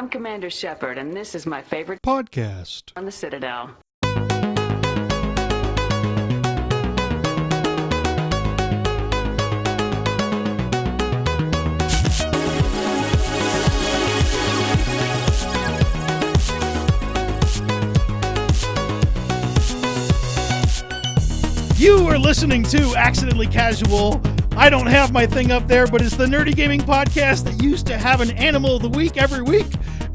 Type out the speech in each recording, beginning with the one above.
I'm Commander Shepard, and this is my favorite podcast on the Citadel. You are listening to Accidentally Casual. I don't have my thing up there, but it's the nerdy gaming podcast that used to have an animal of the week every week,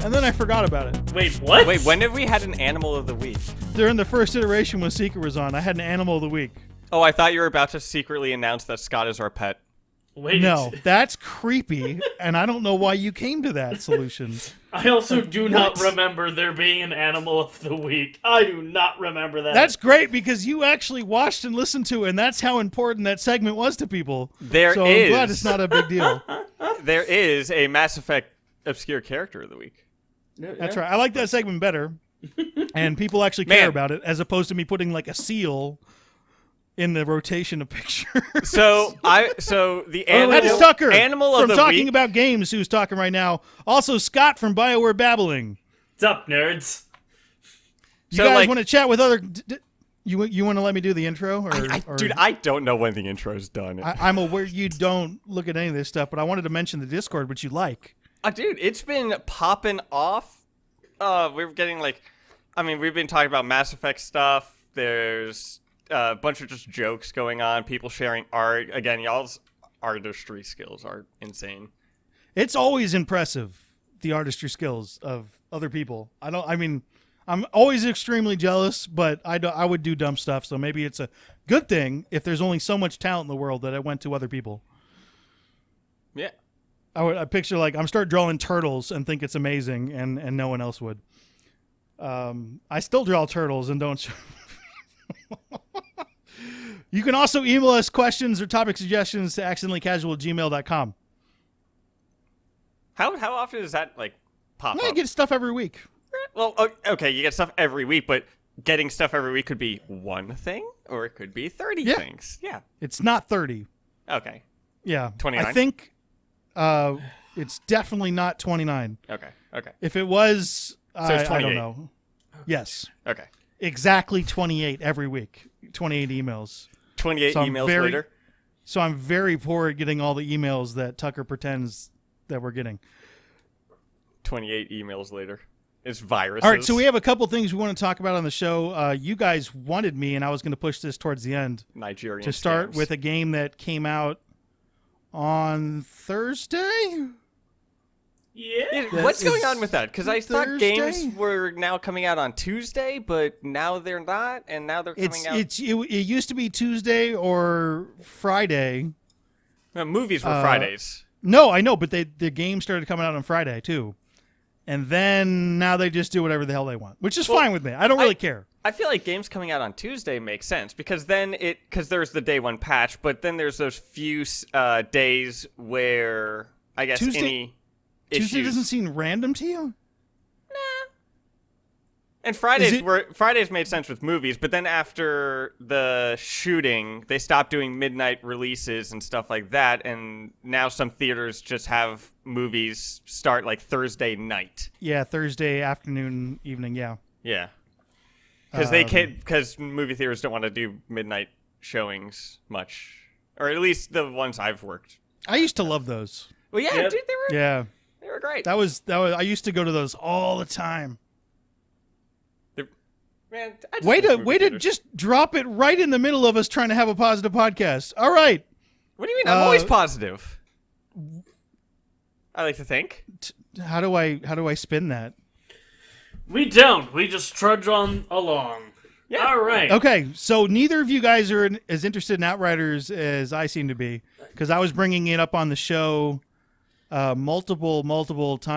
and then I forgot about it. Wait, what? Wait, when have we had an animal of the week? During the first iteration when Seeker was on, I had an animal of the week. Oh, I thought you were about to secretly announce that Scott is our pet. Wait. No, that's creepy, and I don't know why you came to that solution. I also do not remember there being an animal of the week. I do not remember that. That's great because you actually watched and listened to it, and that's how important that segment was to people. So I'm glad it's not a big deal. There is a Mass Effect obscure character of the week. That's right. I like that segment better, and people actually care about it as opposed to me putting like a seal in the rotation of pictures. So the animal, that is Tucker animal of from the Talking week. About Games, who's talking right now. Also, Scott from BioWare Babbling. What's up, nerds? You guys want to chat with other? You want to let me do the intro? Dude, I don't know when the intro's done. I'm aware you don't look at any of this stuff, but I wanted to mention the Discord, which you like. Dude, it's been popping off. We're getting we've been talking about Mass Effect stuff. There's a bunch of just jokes going on, people sharing art. Again, y'all's artistry skills are insane. It's always impressive, the artistry skills of other people. I'm always extremely jealous, but I would do dumb stuff, so maybe it's a good thing if there's only so much talent in the world that I went to other people. Yeah. I picture I'm start drawing turtles and think it's amazing, and no one else would. I still draw turtles and don't. You can also email us questions or topic suggestions to accidentallycasual@gmail.com. How often does that pop I up? get stuff every week. Well, okay, you get stuff every week, but getting stuff every week could be one thing, or it could be 30 things. Yeah. It's not 30. Okay. Yeah. 29? I think it's definitely not 29. Okay. If it was, So it's I don't 28. know. Yes. Okay. Exactly 28 every week. 28 emails. 28 emails later. So I'm very poor at getting all the emails that Tucker pretends that we're getting. 28 emails later. It's viruses. All right, so we have a couple things we want to talk about on the show. You guys wanted me, and I was going to push this towards the end. Nigerian to start scams. with a game that came out on Thursday? Yeah. What's going on with that? Because I thought Thursday? games were now coming out on Tuesday, but now they're not, and now they're coming out. It used to be Tuesday or Friday. Movies were Fridays. No, I know, but the game started coming out on Friday too. And then now they just do whatever the hell they want, which is fine with me. I don't really care. I feel like games coming out on Tuesday makes sense because there's the day one patch, but then there's those few days where I guess Tuesday doesn't seem random to you? And Fridays made sense with movies, but then after the shooting, they stopped doing midnight releases and stuff like that, and now some theaters just have movies start Thursday night. Yeah, Thursday afternoon, evening, yeah. Yeah. Because movie theaters don't want to do midnight showings much, or at least the ones I've worked. I used to love those. Well, yeah, Yep. dude, they were great. That was I used to go to those all the time. Man, Way to just drop it right in the middle of us trying to have a positive podcast. All right. What do you mean? I'm always positive. I like to think. How do I spin that? We don't. We just trudge on along. Yeah. All right. Okay, so neither of you guys are as interested in Outriders as I seem to be, because I was bringing it up on the show multiple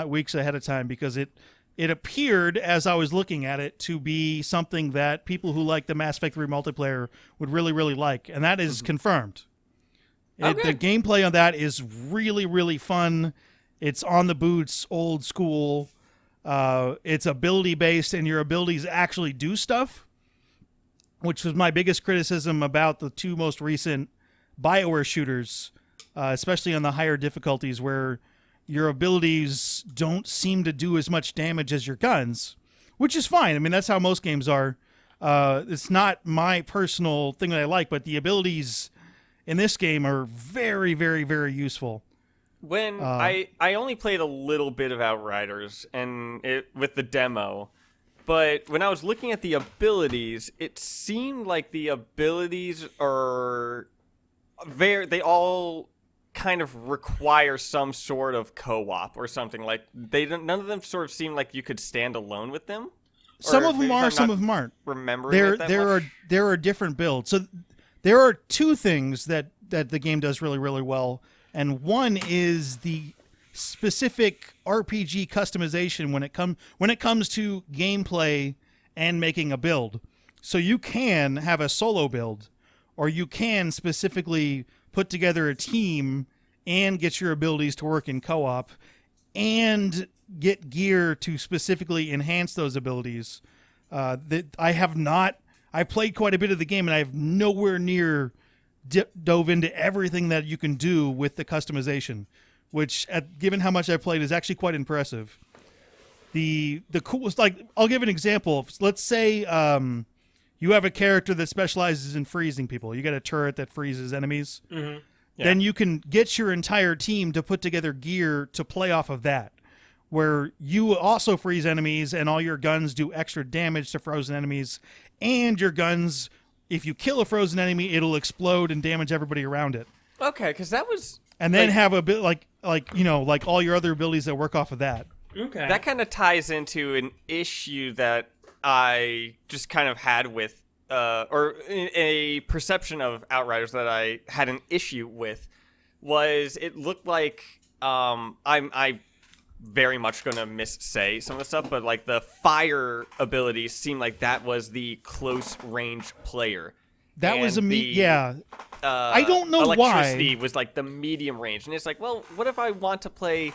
weeks ahead of time because it appeared as I was looking at it to be something that people who like the Mass Effect 3 multiplayer would really, really like, and that is confirmed. The gameplay on that is really, really fun. It's on the boots, old school. It's ability-based, and your abilities actually do stuff, which was my biggest criticism about the two most recent BioWare shooters, especially on the higher difficulties where your abilities don't seem to do as much damage as your guns, which is fine. I mean, that's how most games are. It's not my personal thing that I like, but the abilities in this game are very, very, very useful. When I only played a little bit of Outriders and with the demo, but when I was looking at the abilities, it seemed like the abilities are they all kind of require some sort of co-op or something. Like none of them sort of seem like you could stand alone with them. Some of them are, some of them aren't. Remembering there are different builds. So there are two things that the game does really, really well, and one is the specific RPG customization when it comes to gameplay and making a build. So you can have a solo build, or you can specifically put together a team and get your abilities to work in co-op, and get gear to specifically enhance those abilities. That I played quite a bit of the game, and I have nowhere near dove into everything that you can do with the customization, which, given how much I played, is actually quite impressive. The coolest, like, I'll give an example. Let's say you have a character that specializes in freezing people. You got a turret that freezes enemies. Mm-hmm. Yeah. Then you can get your entire team to put together gear to play off of that, where you also freeze enemies and all your guns do extra damage to frozen enemies, and your guns, if you kill a frozen enemy, it'll explode and damage everybody around it. Okay, because that was... And then have a bit like all your other abilities that work off of that. Okay. That kind of ties into an issue that I just kind of had with, or a perception of Outriders that I had an issue with, was it looked like, I'm very much going to missay some of the stuff, but like the fire abilities seemed like that was the close range player. That And was the, I don't know electricity why. was like the medium range, and it's like, well, what if I want to play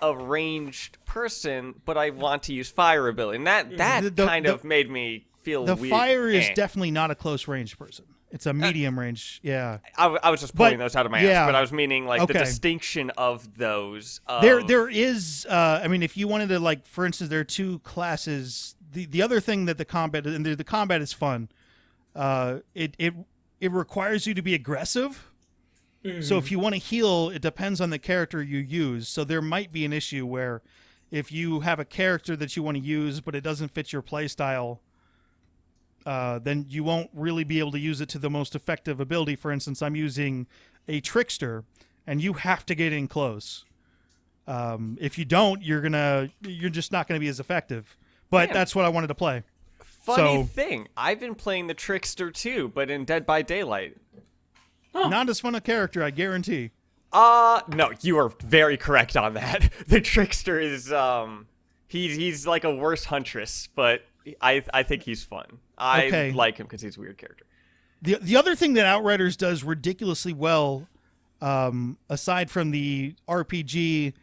a ranged person, but I want to use fire ability? And that kind of made me feel The weird. fire is definitely not a close range person. It's a medium range. Yeah. I was just pulling those out of my yeah. ass, but I was meaning like the Okay. distinction of those. There is. I mean, if you wanted to, like, for instance, there are two classes. The other thing that the combat is fun. It requires you to be aggressive. Mm-hmm. So if you want to heal, it depends on the character you use. So there might be an issue where if you have a character that you want to use, but it doesn't fit your play style, then you won't really be able to use it to the most effective ability. For instance, I'm using a trickster, and you have to get in close. If you don't, you're just not gonna be as effective. But that's what I wanted to play. Funny thing, I've been playing the trickster too, but in Dead by Daylight. Not as fun a character, I guarantee. No, you are very correct on that. The trickster is he's like a worse huntress, but I think he's fun. I like him because he's a weird character. The other thing that Outriders does ridiculously well, aside from the RPG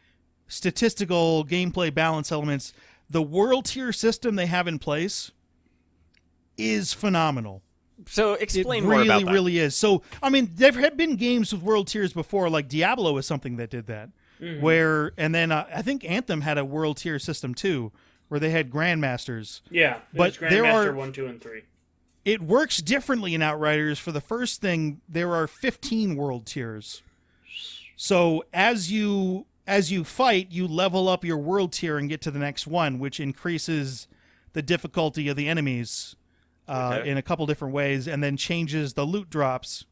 statistical gameplay balance elements, the world tier system they have in place is phenomenal. So explain it more about that. It really is. So, I mean, there have been games with world tiers before, like Diablo is something that did that. Mm-hmm. And then I think Anthem had a world tier system too, where they had grandmasters. Yeah, but Grandmaster 1, 2, and 3. It works differently in Outriders. For the first thing, there are 15 world tiers. So as you fight, you level up your world tier and get to the next one, which increases the difficulty of the enemies in a couple different ways, and then changes the loot drops.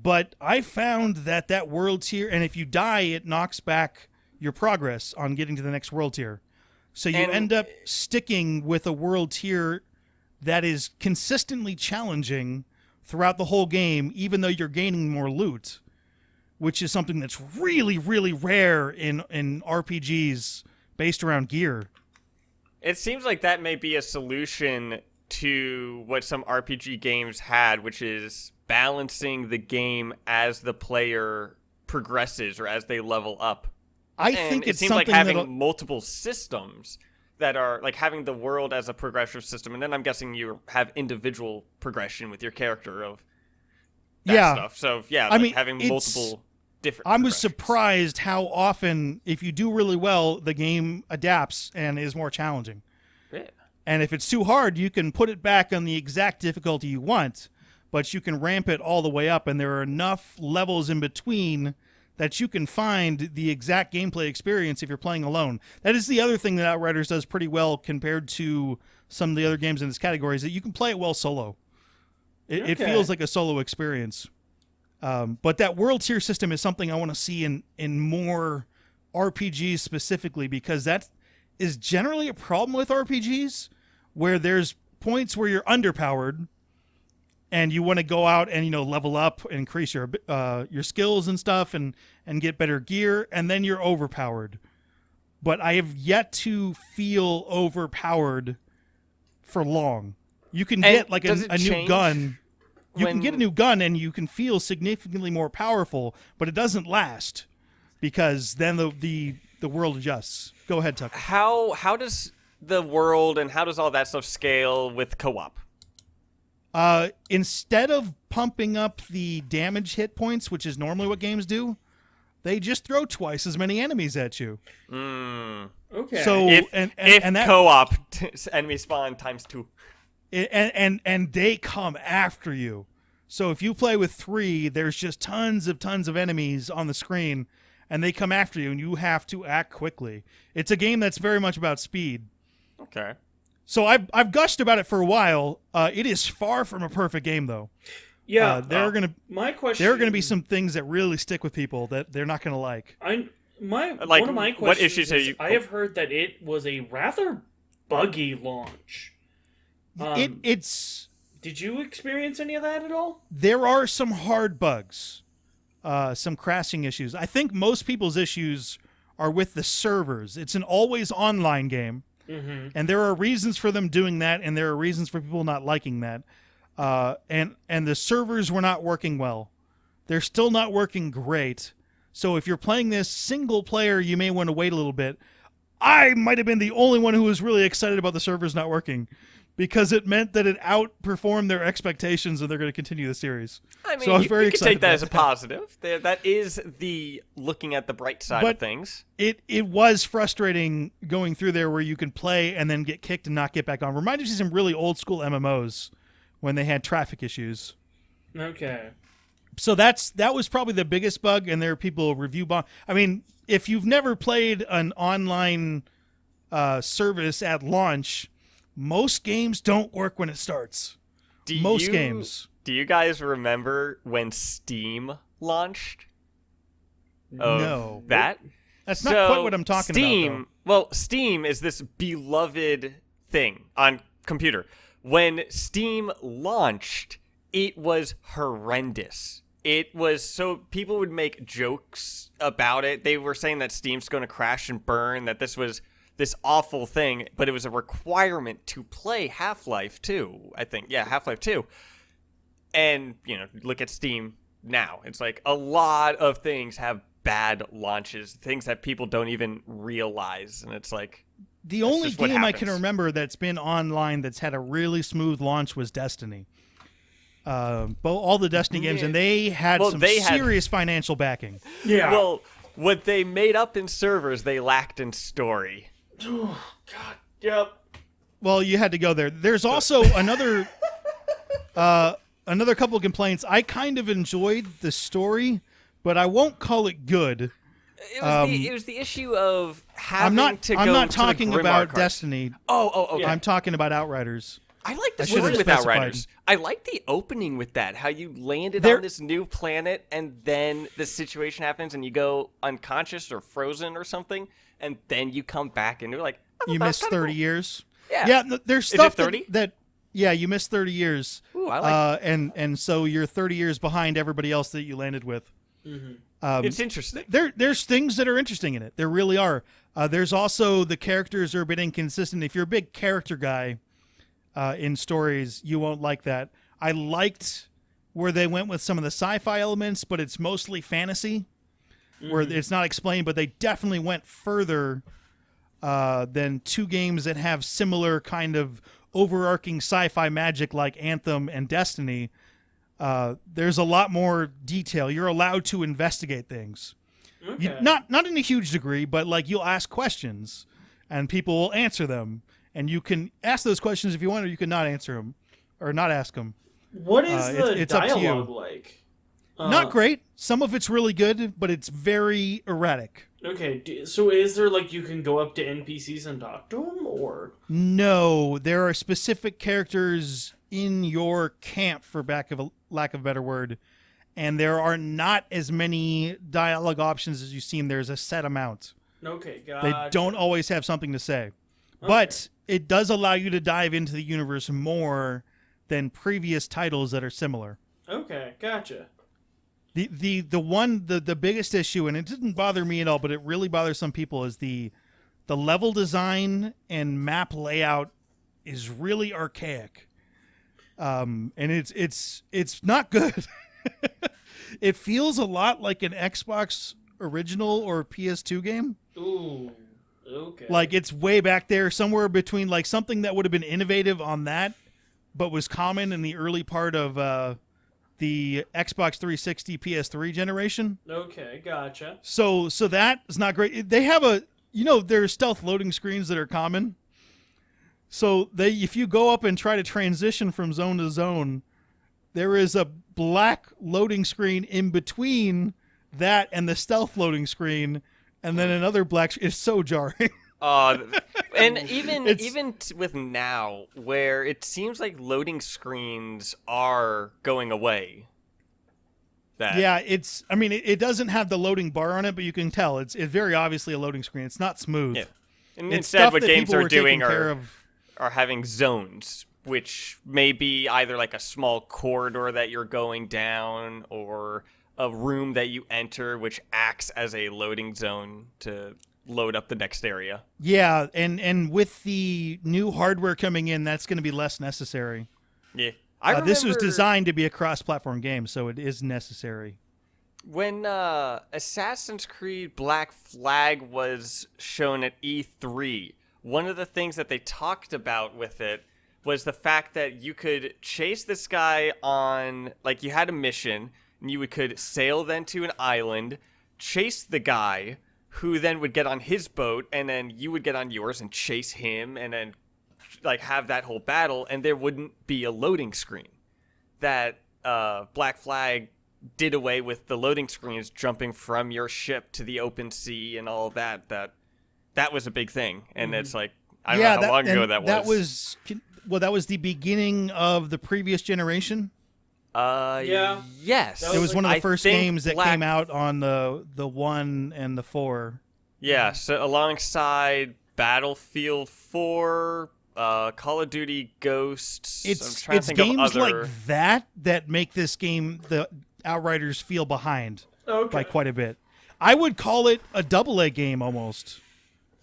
But I found that world tier, and if you die, it knocks back your progress on getting to the next world tier. So you end up sticking with a world tier that is consistently challenging throughout the whole game, even though you're gaining more loot, which is something that's really, really rare in RPGs based around gear. It seems like that may be a solution to what some RPG games had, which is balancing the game as the player progresses or as they level up. I think it seems like having multiple systems that are like having the world as a progressive system, and then I'm guessing you have individual progression with your character of that stuff. So yeah, having multiple different. I was progressions. surprised how often, if you do really well, the game adapts and is more challenging. Yeah. And if it's too hard, you can put it back on the exact difficulty you want, but you can ramp it all the way up, and there are enough levels in between that you can find the exact gameplay experience if you're playing alone. That is the other thing that Outriders does pretty well compared to some of the other games in this category, is that you can play it well solo. It feels like a solo experience. But that world tier system is something I want to see in more RPGs specifically, because that is generally a problem with RPGs, where there's points where you're underpowered and you want to go out and level up and increase your skills and stuff and get better gear, and then you're overpowered. But I have yet to feel overpowered for long. You can get like a new gun. You can get a new gun and you can feel significantly more powerful, but it doesn't last, because then the world adjusts. Go ahead, Tucker. How does the world and how does all that stuff scale with co-op? Instead of pumping up the damage hit points, which is normally what games do, they just throw twice as many enemies at you. Okay. So If and that co-op enemy spawn ×2. and they come after you. So if you play with 3, there's just tons of enemies on the screen, and they come after you, and you have to act quickly. It's a game that's very much about speed. Okay. So I've gushed about it for a while. It is far from a perfect game, though. Yeah. There are gonna be some things that really stick with people that they're not gonna like. One of my questions what issues are you? I have heard that it was a rather buggy launch. It's. Did you experience any of that at all? There are some hard bugs, some crashing issues. I think most people's issues are with the servers. It's an always online game, and there are reasons for them doing that, and there are reasons for people not liking that. And the servers were not working well. They're still not working great. So if you're playing this single player, you may want to wait a little bit. I might have been the only one who was really excited about the servers not working, because it meant that it outperformed their expectations and they're going to continue the series. I mean, so I was very you can excited take that about as a positive. That is the looking at the bright side of things. It was frustrating going through there where you can play and then get kicked and not get back on. Reminded me of some really old school MMOs when they had traffic issues. Okay. So that was probably the biggest bug, and there are people review bomb. I mean, if you've never played an online service at launch, most games don't work when it starts. Most games. Do you guys remember when Steam launched? No. That? That's not quite what I'm talking about, though. Well, Steam is this beloved thing on computer. When Steam launched, it was horrendous. It was so people would make jokes about it. They were saying that Steam's going to crash and burn, that this was this awful thing, but it was a requirement to play Half-Life 2, I think. Yeah, Half-Life 2. And, look at Steam now. It's like a lot of things have bad launches, things that people don't even realize, and it's like the only game I can remember that's been online that's had a really smooth launch was Destiny. All the Destiny games, and they had serious financial backing. Yeah. Well, what they made up in servers, they lacked in story. Oh, God. Yep. Well, you had to go there. There's also another couple of complaints. I kind of enjoyed the story, but I won't call it good. It was the issue of having I'm not talking about card. Destiny. Oh, okay. I'm talking about Outriders. I like the I should story have with specified. Outriders. I like the opening with that. How you landed on this new planet, and then the situation happens, and you go unconscious or frozen or something, and then you come back, and you're like, you missed 30 years. Yeah. There's stuff Is it 30? that you missed 30 years. Ooh, I like and so you're 30 years behind everybody else that you landed with. it's interesting. There's things that are interesting in it. There really are. There's also the characters are a bit inconsistent. If you're a big character guy in stories, you won't like that. I liked where they went with some of the sci-fi elements, but it's mostly fantasy, where it's not explained, but they definitely went further than two games that have similar kind of overarching sci-fi magic like Anthem and Destiny. there's a lot more detail. You're allowed to investigate things. Okay. Not in a huge degree, but like you'll ask questions, and people will answer them, and you can ask those questions if you want, or you can not answer them, or not ask them. What is the it's up to you. dialogue like? Not great. Some of it's really good, but it's very erratic. Okay, so is there like you can go up to NPCs and talk to them, or No, there are specific characters in your camp, for lack of a better word, and there are not as many dialogue options as you seem. There's a set amount. okay, They gotcha. don't always have something to say, Okay. but it does allow you to dive into the universe more than previous titles that are similar. Okay, gotcha. The biggest issue, and it didn't bother me at all, but it really bothers some people, is the level design and map layout is really archaic, and it's not good. It feels a lot like an Xbox original or PS2 game. Ooh, okay. Like it's way back there, somewhere between like something that would have been innovative on that, but was common in the early part of the Xbox 360 PS3 generation. Okay, gotcha. So that is not great. They have there's stealth loading screens that are common. So if you go up and try to transition from zone to zone, there is a black loading screen in between that and the stealth loading screen, and then another black. It's so jarring. And even with now, where it seems like loading screens are going away. Yeah, it doesn't have the loading bar on it, but you can tell it's very obviously a loading screen. It's not smooth. Yeah. And It's instead, stuff what that games people are were taking doing care are of. having zones, which may be either like a small corridor that you're going down, or a room that you enter, which acts as a loading zone to load up the next area. Yeah, and with the new hardware coming in, that's going to be less necessary. Yeah. This was designed to be a cross-platform game, so it is necessary. When Assassin's Creed Black Flag was shown at E3, one of the things that they talked about with it was the fact that you could chase this guy on, like, you had a mission, and you could sail then to an island, chase the guy, who then would get on his boat, and then you would get on yours and chase him, and then like have that whole battle, and there wouldn't be a loading screen. That Black Flag did away with the loading screens jumping from your ship to the open sea and all that. That was a big thing, and it's like I don't know how long ago that was. That was the beginning of the previous generation. Yeah. Yes. It was one of the first games that Black came out on the 1 and the 4. Yeah, so alongside Battlefield 4, Call of Duty Ghosts. It's I'm trying to think games of other... like that make this game, the Outriders, feel behind by quite a bit. I would call it a AA game almost.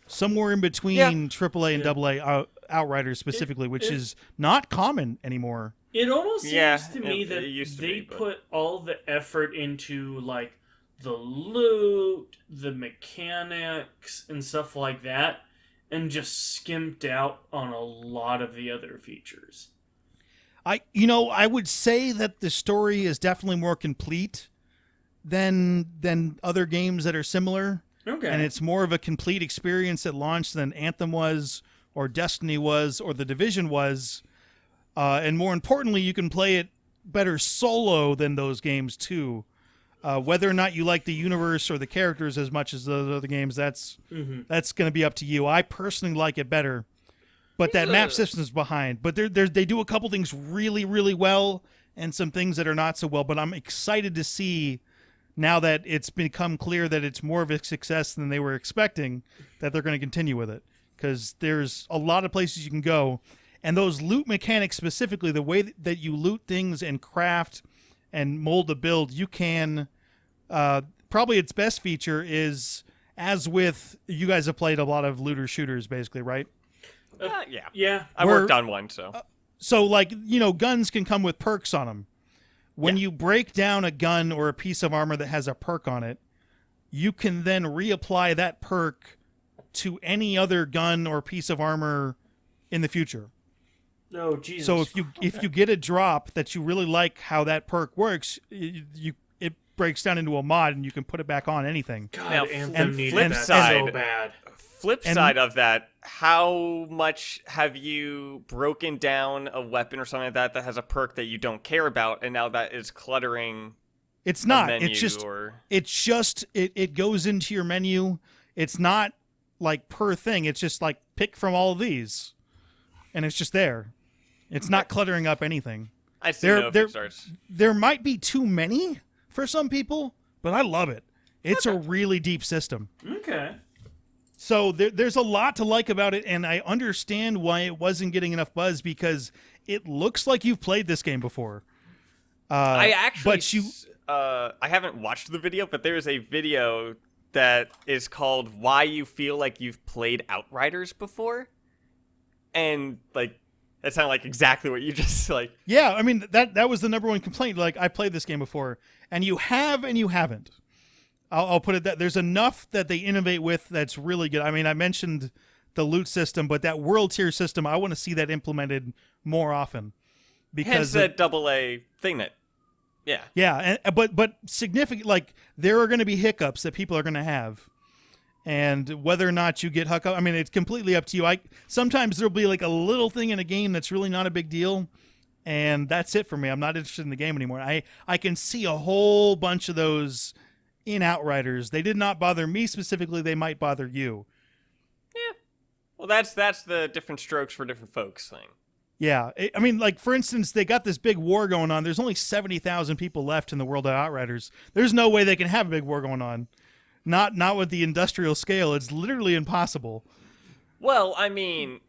Somewhere in between AAA and AA Outriders specifically, which is not common anymore. It almost seems to me it that used to they be, but- put all the effort into like the loot, the mechanics, and stuff like that, and just skimped out on a lot of the other features. I would say that the story is definitely more complete than other games that are similar. Okay. And it's more of a complete experience at launch than Anthem was, or Destiny was, or The Division was. And more importantly, you can play it better solo than those games too. Whether or not you like the universe or the characters as much as those other games, that's going to be up to you. I personally like it better, but that map system's behind. But they do a couple things really, really well, and some things that are not so well. But I'm excited to see, now that it's become clear that it's more of a success than they were expecting, that they're going to continue with it, because there's a lot of places you can go. And those loot mechanics specifically, the way that you loot things and craft and mold a build, you can... probably its best feature is, as with... You guys have played a lot of looter shooters, basically, right? Yeah. Yeah. I worked on one, so... So, like, guns can come with perks on them. When you break down a gun or a piece of armor that has a perk on it, you can then reapply that perk to any other gun or piece of armor in the future. Oh, Jesus. So if you get a drop that you really like how that perk works, it breaks down into a mod and you can put it back on anything. God, Now, Anthem needed flip that side- so bad. Flip side of that, how much have you broken down a weapon or something like that that has a perk that you don't care about, and now that is cluttering It's a not. menu It's just or... it goes into your menu. It's not like per thing. It's just like pick from all of these, and it's just there. It's not cluttering up anything. I see no fix starts. There might be too many for some people, but I love it. It's a really deep system. Okay. So there's a lot to like about it, and I understand why it wasn't getting enough buzz because it looks like you've played this game before. I actually, but you, I haven't watched the video, but there is a video that is called "Why You Feel Like You've Played Outriders Before," and like that sounded like exactly what you just like. yeah, I mean that was the number one complaint. Like I played this game before, and you have and you haven't. I'll put it that there's enough that they innovate with that's really good. I mean, I mentioned the loot system, but that world tier system, I want to see that implemented more often. Hence that AA thing that, yeah. Yeah, but significant, like, there are going to be hiccups that people are going to have. And whether or not you get hooked up, I mean, it's completely up to you. Sometimes there'll be like a little thing in a game that's really not a big deal, and that's it for me. I'm not interested in the game anymore. I can see a whole bunch of those in Outriders. They did not bother me specifically. They might bother you. Yeah. Well, that's the different strokes for different folks thing. Yeah. I mean, like, for instance, they got this big war going on. There's only 70,000 people left in the world of Outriders. There's no way they can have a big war going on. Not with the industrial scale. It's literally impossible. Well, I mean,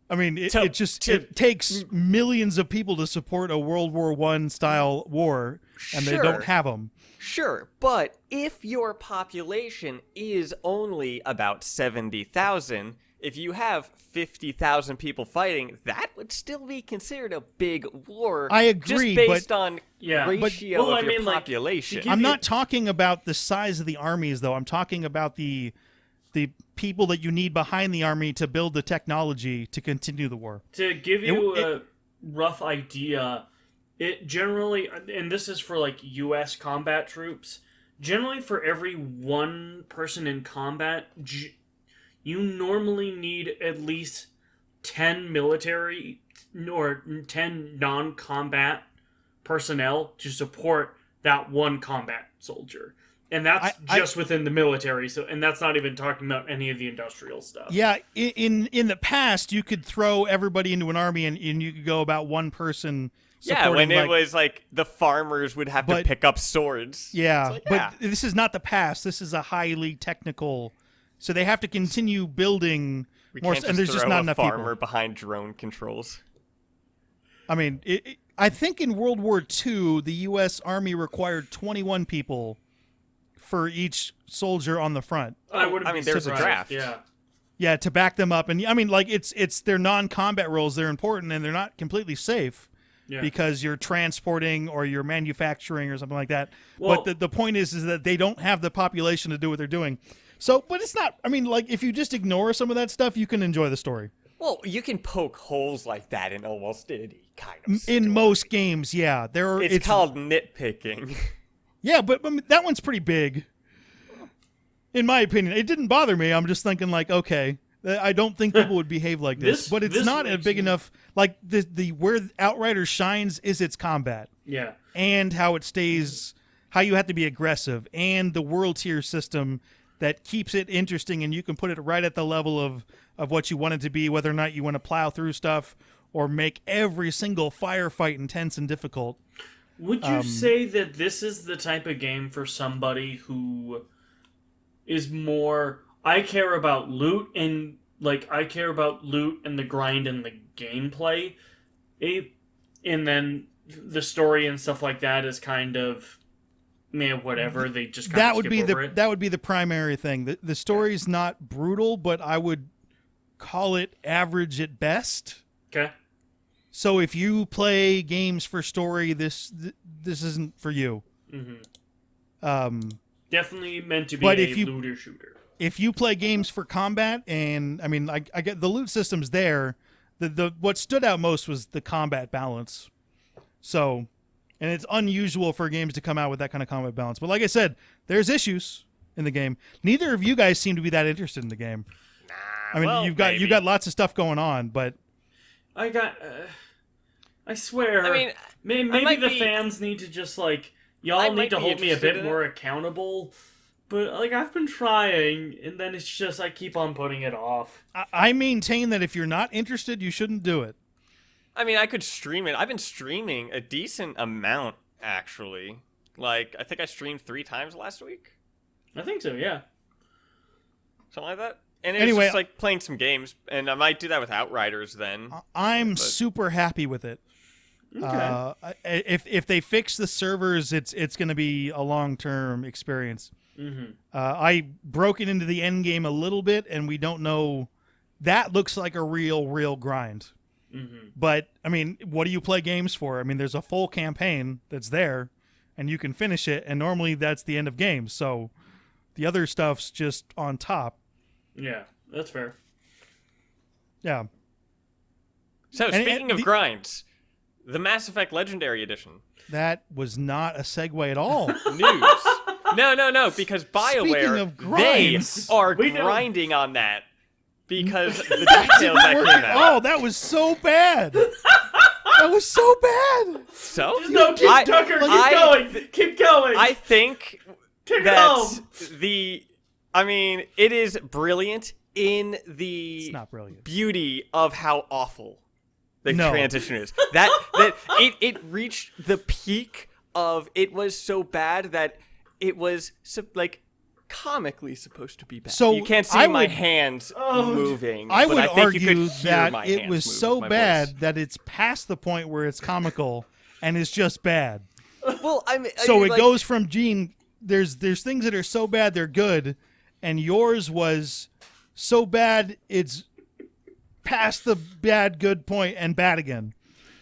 it takes millions of people to support a World War I style war, and they don't have them. Sure, but if your population is only about 70,000, if you have 50,000 people fighting, that would still be considered a big war. I agree, just based on ratio well, of your like, population. I'm not talking about the size of the armies, though. I'm talking about the people that you need behind the army to build the technology to continue the war. To give you a rough idea, it generally, and this is for like U.S. combat troops, generally for every one person in combat, you normally need at least 10 military or 10 non-combat personnel to support that one combat soldier. And that's just within the military, and that's not even talking about any of the industrial stuff. Yeah, in the past, you could throw everybody into an army, and you could go about one person. Yeah, when it was like the farmers would have to pick up swords. Yeah, but this is not the past. This is a highly technical, so they have to continue building more. And there's just not enough people. Farmer behind drone controls. I mean, I think in World War II, the U.S. Army required 21 people for each soldier on the front. There's a draft. Yeah, to back them up. And I mean, like, it's their non-combat roles. They're important, and they're not completely safe because you're transporting or you're manufacturing or something like that. Well, but the point is that they don't have the population to do what they're doing. So, but it's not, I mean, like, if you just ignore some of that stuff, you can enjoy the story. Well, you can poke holes like that in almost any kind of story. In most games, yeah. It's called nitpicking. Yeah, but I mean, that one's pretty big. In my opinion, it didn't bother me. I'm just thinking, like, okay, I don't think people would behave like this. But it's not a big enough. Like the where Outriders shines is its combat. Yeah, and how it stays, how you have to be aggressive, and the world tier system that keeps it interesting, and you can put it right at the level of what you want it to be, whether or not you want to plow through stuff or make every single firefight intense and difficult. Would you say that this is the type of game for somebody who is more, I care about loot and the grind and the gameplay, and then the story and stuff like that is kind of, man, whatever, they just kind of skip over it? That would be the primary thing. The story's not brutal, but I would call it average at best. Okay. So if you play games for story, this isn't for you. Mm-hmm. Definitely meant to be a looter shooter. If you play games for combat, and I mean, I get the loot system's there, the what stood out most was the combat balance. So, and it's unusual for games to come out with that kind of combat balance. But like I said, there's issues in the game. Neither of you guys seem to be that interested in the game. I mean, well, you got lots of stuff going on, but I swear. I mean, maybe the fans need to just like y'all need to hold me a bit more it. accountable. But like I've been trying, and then it's just I keep on putting it off. I maintain that if you're not interested, you shouldn't do it. I mean, I could stream it. I've been streaming a decent amount, actually. Like, I think I streamed 3 times last week. I think so, yeah. Something like that. And it Anyway, was just like playing some games, and I might do that with Outriders then. I'm super happy with it. Okay. If they fix the servers, it's going to be a long-term experience. Mm-hmm. I broke it into the end game a little bit, and we don't know. That looks like a real grind. Mm-hmm. But I mean, what do you play games for? I mean, there's a full campaign that's there, and you can finish it. And normally that's the end of games. So the other stuff's just on top. Yeah, that's fair. Yeah. So, And speaking of grinds, the Mass Effect Legendary Edition. That was not a segue at all. News. No, because BioWare, Speaking of they grinds, are We know. grinding on that. Because the details that came out. Oh, that was so bad. That was so bad. So? No, Tucker, keep going. I think Take it that home. it is brilliant in the It's not brilliant. beauty of how awful the No. transition is. That it reached the peak of it was so bad that it was comically supposed to be bad. So you can't see I my would- hands Oh, moving. I but would I think you argue could hear that my it hands was move so with my bad voice. that it's past the point where it's comical and it's just bad. Well, I mean, So it like, goes from Gene. There's things that are so bad they're good, and yours was so bad it's past the bad good point and bad again.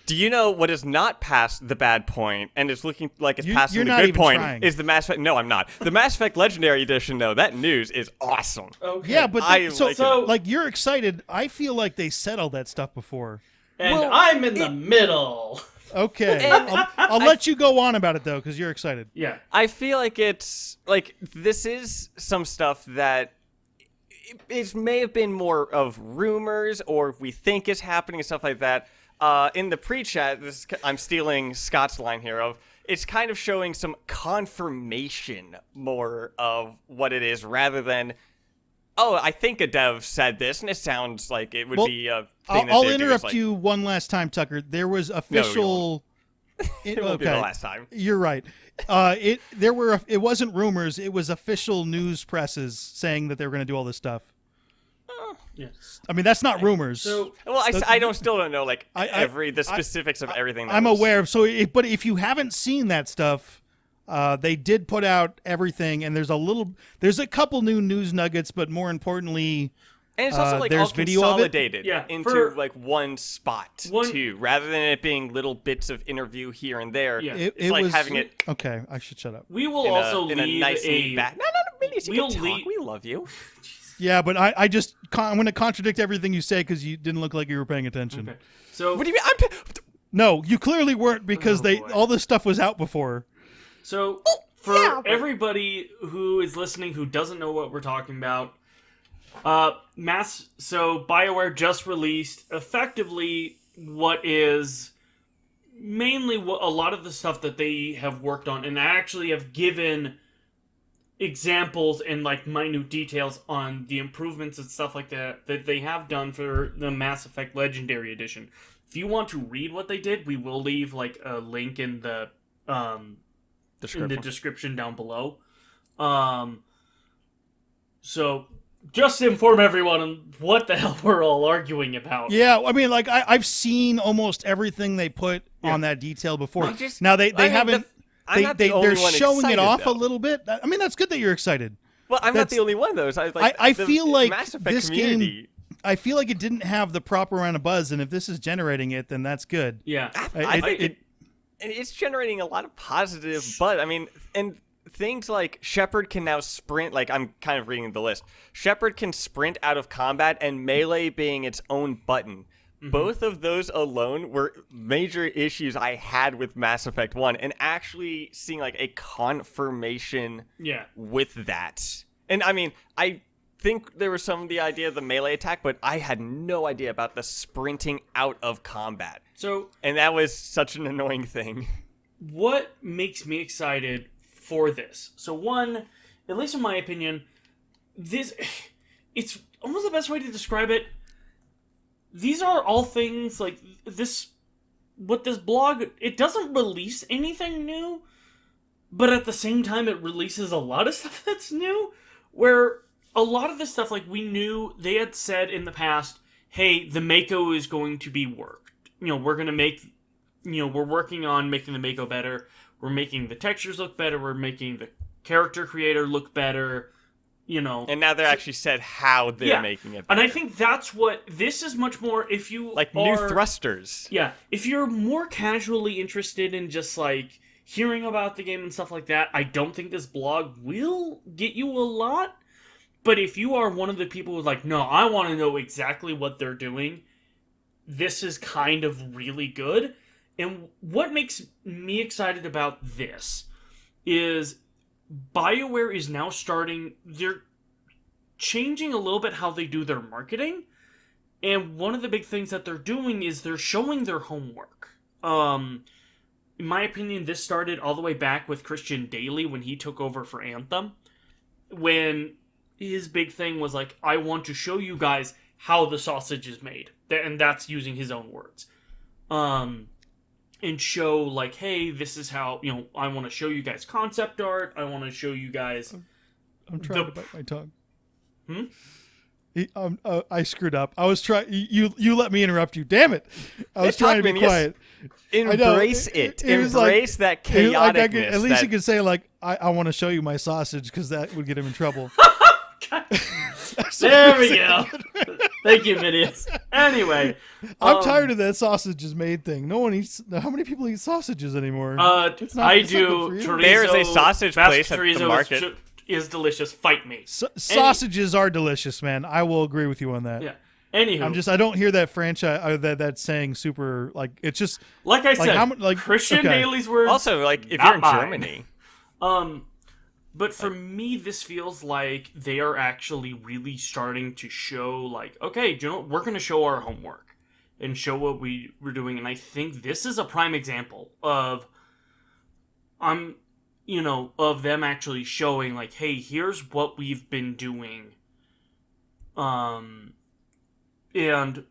Do you know what is not past the bad point and is looking like it's You- passing you're the not good even point? trying. Is the Mass Effect? No, I'm not. The Mass Effect Legendary Edition, though, that news is awesome. Okay. Yeah, but I so like it. like you're excited. I feel like they settled that stuff before. And Well, I'm in the middle. Okay, And I'll let you go on about it though, because you're excited. Yeah. I feel like it's like this is some stuff that it may have been more of rumors or we think is happening and stuff like that. In the pre-chat, I'm stealing Scott's line here of it's kind of showing some confirmation more of what it is rather than, oh, I think a dev said this and it sounds like it would Well, be a thing I'll that they do. It's interrupt like, you one last time, Tucker. There was official. It won't be the last time. You're right. It wasn't rumors. It was official news presses saying that they were going to do all this stuff. Yeah. I mean, that's not rumors. So Well, I still don't know like I- the specifics of everything. That I'm was- aware of. But if you haven't seen that stuff, they did put out everything, and there's a couple new news nuggets, but more importantly, And it's also like there's all video of it. consolidated Yeah, into like one spot One- too, rather than it being little bits of interview here and there. Yeah. It's like was having it Okay, I should shut up. we will in also a leave nice neat a. back. No, Minius, you we'll can talk. leave- We love you. Yeah, but I'm going to contradict everything you say because you didn't look like you were paying attention. Okay. So What do you mean? No, you clearly weren't because Oh, boy. all this stuff was out before. So, for everybody who is listening who doesn't know what we're talking about, BioWare just released effectively what is mainly what a lot of the stuff that they have worked on, and actually have given examples and like minute details on the improvements and stuff like that that they have done for the Mass Effect Legendary Edition. If you want to read what they did, we will leave like a link in the description down below. So just to inform everyone on what the hell we're all arguing about. Yeah, I mean, like I've seen almost everything they put on that detail before. Now they haven't. I'm not the only They're one showing excited, it off though. a little bit. I mean, that's good that you're excited. Well, I'm not That's- the only one though. So I the feel like Mass Effect this community, game. I feel like it didn't have the proper amount of buzz, and if this is generating it, then that's good. Yeah. I It- think it- and it's generating a lot of positive buzz. I mean, and things like Shepard can now sprint. Like I'm kind of reading the list. Shepard can sprint out of combat, and melee being its own button Both of those alone were major issues I had with Mass Effect 1, and actually seeing like a confirmation with that. And I mean, I think there was some of the idea of the melee attack, but I had no idea about the sprinting out of combat. And that was such an annoying thing. What makes me excited for this? So one, at least in my opinion, it's almost the best way to describe it. These are all things like this. What this blog, it doesn't release anything new, but at the same time, it releases a lot of stuff that's new. Where a lot of this stuff, like we knew, they had said in the past, "Hey, the Mako is going to be worked. We're gonna make, we're working on making the Mako better. We're making the textures look better. We're making the character creator look better." And now they're actually said how they're making it better. And I think that's what this is much more, if you new thrusters. Yeah, if you're more casually interested in just like hearing about the game and stuff like that, I don't think this blog will get you a lot. But if you are one of the people who's like, no, I want to know exactly what they're doing, this is kind of really good. And what makes me excited about this is BioWare is now they're changing a little bit how they do their marketing. And one of the big things that they're doing is they're showing their homework. In my opinion, this started all the way back with Christian Daly when he took over for Anthem. When his big thing was like, I want to show you guys how the sausage is made. And that's using his own words. And show like, hey, this is how, I want to show you guys concept art. I want to show you guys. I'm trying to bite my tongue. I screwed up. I was trying. You let me interrupt you. Damn it! I was trying to be quiet. Embrace it. Embrace that chaoticness. At least you could say like, I want to show you my sausage, because that would get him in trouble. There we go. Thank you, Minius. Anyway, I'm tired of that sausage is made thing. No one eats. How many people eat sausages anymore? I do. There is a sausage place at the market. Is delicious. Fight me. Sausages are delicious, man. I will agree with you on that. Yeah. Anywho, I don't hear that franchise that saying super like it's just like I said. Christian Daly's words. Also, like if you're in Germany. But for me, this feels like they are actually really starting to show, like, okay, we're going to show our homework and show what we're doing. And I think this is a prime example of, of them actually showing, like, hey, here's what we've been doing. And kind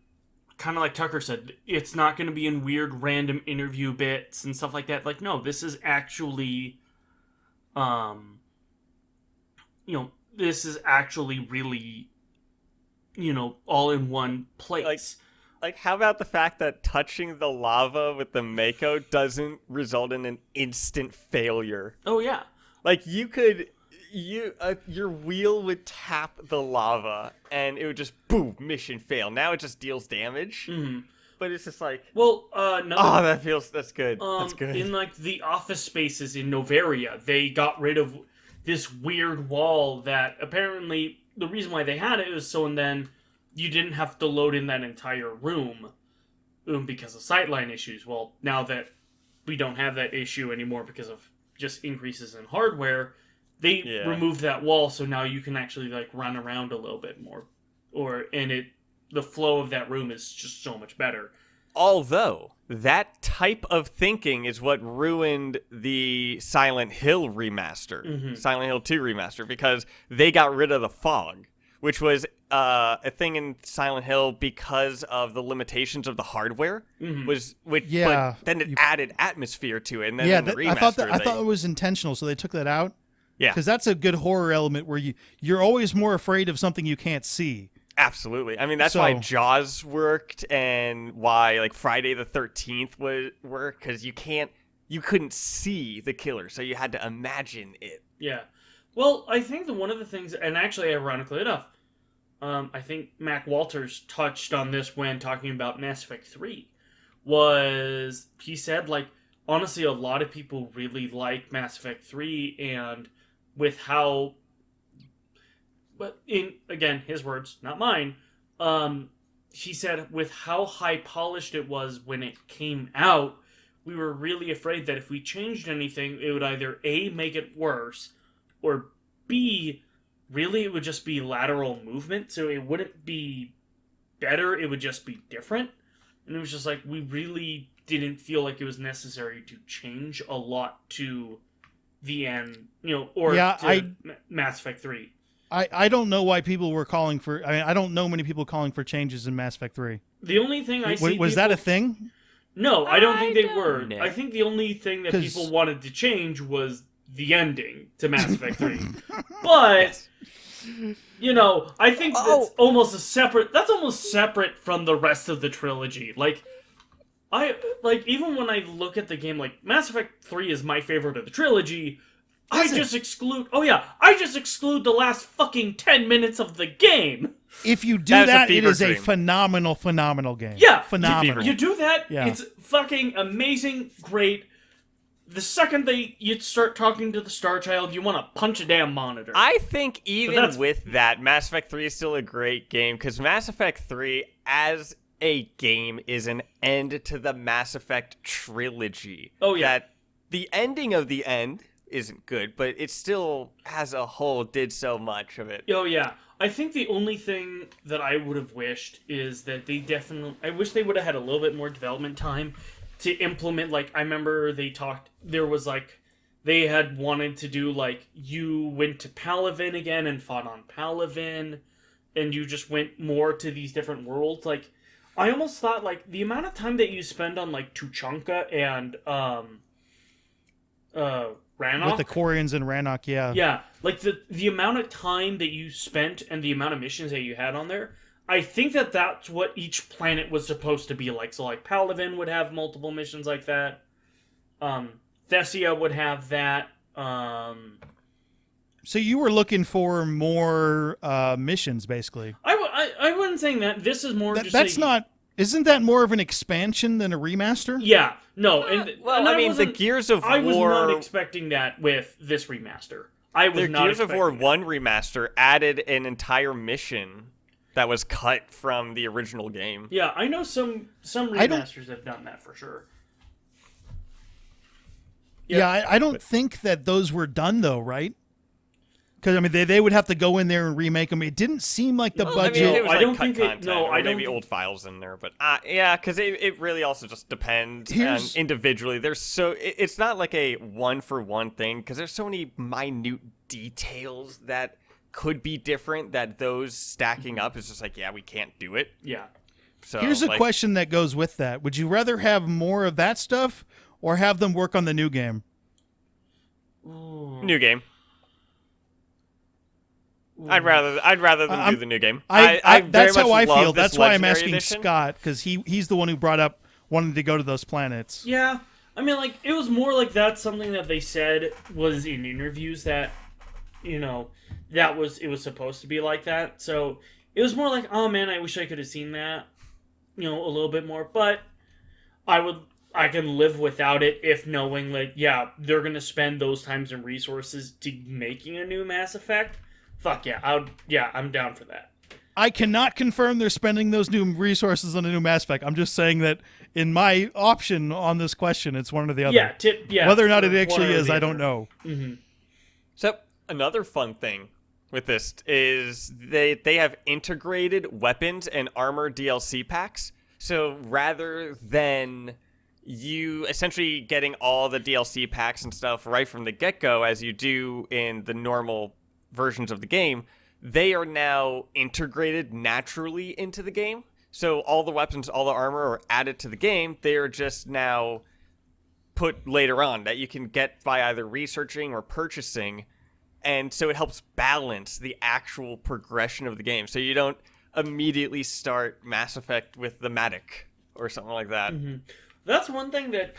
of like Tucker said, it's not going to be in weird random interview bits and stuff like that. Like, no, this is actually, this is actually really, all in one place. Like, how about the fact that touching the lava with the Mako doesn't result in an instant failure? Oh, yeah. Like, your wheel would tap the lava, and it would just, boom, mission fail. Now it just deals damage. Mm-hmm. But it's just like... Well, that's good. That's good. In, like, the office spaces in Novaria, they got rid of this weird wall that apparently the reason why they had it was so then you didn't have to load in that entire room because of sightline issues. Well, now that we don't have that issue anymore because of just increases in hardware, they removed that wall, so now you can actually like run around a little bit more, the flow of that room is just so much better. Although that type of thinking is what ruined the Silent Hill remaster, Silent Hill 2 remaster, because they got rid of the fog, which was a thing in Silent Hill because of the limitations of the hardware. But then it added atmosphere to it, and then in the remaster, I thought it was intentional, so they took that out. Yeah, because that's a good horror element where you're always more afraid of something you can't see. Absolutely. I mean, that's why Jaws worked and why like Friday the 13th would work, because you couldn't see the killer, so you had to imagine it. Yeah. Well, I think one of the things, and actually ironically enough, I think Mac Walters touched on this when talking about Mass Effect 3, was he said, like, honestly, a lot of people really like Mass Effect 3, and with how... But again, his words, not mine. he said with how high polished it was when it came out, we were really afraid that if we changed anything, it would either A, make it worse, or B, really it would just be lateral movement, so it wouldn't be better, it would just be different. And it was just like, we really didn't feel like it was necessary to change a lot to the end, or to Mass Effect 3. I don't know why people were calling for... I mean, I don't know many people calling for changes in Mass Effect 3. The only thing I see... Was that a thing? No, I don't think they were. know. I think the only thing that people wanted to change was the ending to Mass Effect 3. But, I think that's almost separate from the rest of the trilogy. Even when I look at the game, Mass Effect 3 is my favorite of the trilogy, I just exclude the last fucking 10 minutes of the game. If you do that, it is a phenomenal game. Yeah. Phenomenal. You do that, yeah. It's fucking amazing, great. The second you start talking to the Star Child, you want to punch a damn monitor. I think even with that, Mass Effect 3 is still a great game, because Mass Effect 3, as a game, is an end to the Mass Effect trilogy. Oh, yeah. That the ending of the end isn't good, but it still, as a whole, did so much of it. Oh, yeah. I think the only thing that I would have wished is that I wish they would have had a little bit more development time to implement, I remember they had wanted to do, you went to Palaven again and fought on Palaven, and you just went more to these different worlds. I almost thought, the amount of time that you spend on, Tuchanka and, Rannoch. With the Quarians and Rannoch, yeah. Yeah, the amount of time that you spent and the amount of missions that you had on there, I think that's what each planet was supposed to be like. So, Palaven would have multiple missions like that. Thessia would have that. So you were looking for more missions, basically. I wasn't saying that. This is more Isn't that more of an expansion than a remaster? Yeah, no. The Gears of War... I was not expecting that with this remaster. The Gears of War 1 remaster added an entire mission that was cut from the original game. Yeah, I know some remasters have done that for sure. Yeah, I don't think that those were done, though, right? Because, they would have to go in there and remake them. It didn't seem like the budget... I don't think maybe old files in there, but because it really also just depends individually. It's not like a one-for-one thing, because there's so many minute details that could be different that those stacking up is just we can't do it. Yeah. So here's a question that goes with that. Would you rather have more of that stuff or have them work on the new game? New game. I'd rather them do the new game. That's how I feel. That's why I'm asking edition. Scott, because he's the one who brought up wanting to go to those planets. Yeah, it was more that's something that they said was in interviews that, it was supposed to be like that. So it was more oh man, I wish I could have seen that, a little bit more. But I can live without it if knowing they're gonna spend those times and resources to making a new Mass Effect. Fuck yeah, I'm down for that. I cannot confirm they're spending those new resources on a new Mass Effect. I'm just saying that in my option on this question, it's one or the other. Yeah. Whether or not it actually is, I don't know. Mm-hmm. So another fun thing with this is they have integrated weapons and armor DLC packs. So rather than you essentially getting all the DLC packs and stuff right from the get-go as you do in the normal versions of the game, they are now integrated naturally into the game. So all the weapons, all the armor are added to the game. They are just now put later on that you can get by either researching or purchasing. And so it helps balance the actual progression of the game. So you don't immediately start Mass Effect with the Matic or something like that. Mm-hmm. That's one thing that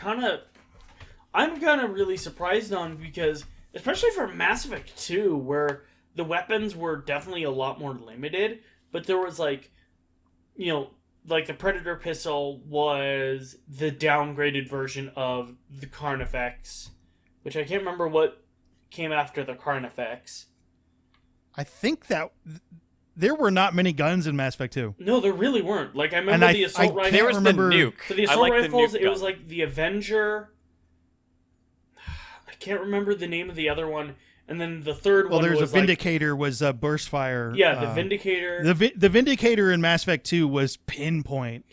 I'm kind of really surprised on, because especially for Mass Effect 2, where the weapons were definitely a lot more limited, but there was the Predator pistol was the downgraded version of the Carnifex, which I can't remember what came after the Carnifex. I think that there were not many guns in Mass Effect 2. No, there really weren't. Like I remember the assault rifle. There was remember- the nuke. For the I assault like rifles, the nuke it was gun. like the Avenger. I can't remember the name of the other one. And then the third Well, one there's was a Vindicator was burst fire. Like, the Vindicator. The Vindicator in Mass Effect 2 was pinpoint,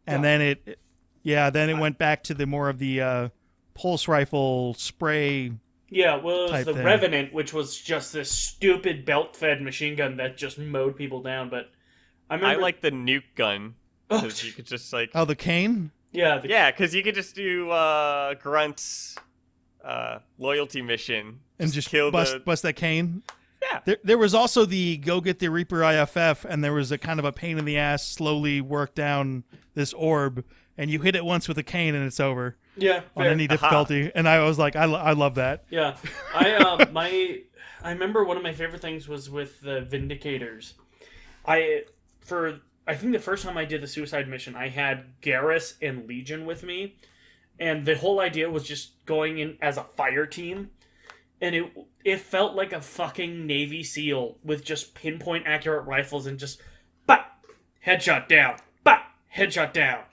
and then it went back to the more of the pulse rifle spray. Yeah, well, it was type the thing. Revenant, which was just this stupid belt-fed machine gun that just mowed people down. But I I remember, like the nuke gun Oh, because you could just like Oh, the cane. yeah, because you could just do Grunt's loyalty mission And just kill bust that cane. Yeah. There was also the go get the Reaper IFF, and there was a kind of a pain in the ass, slowly work down this orb, and you hit it once with a cane and it's over yeah, on fair. any difficulty. And I was like, I love that. Yeah, I remember one of my favorite things was with the Vindicators. I think the first time I did the suicide mission, I had Garrus and Legion with me, and the whole idea was just going in as a fire team, and it felt like a fucking Navy SEAL with just pinpoint accurate rifles and just headshot down, headshot down,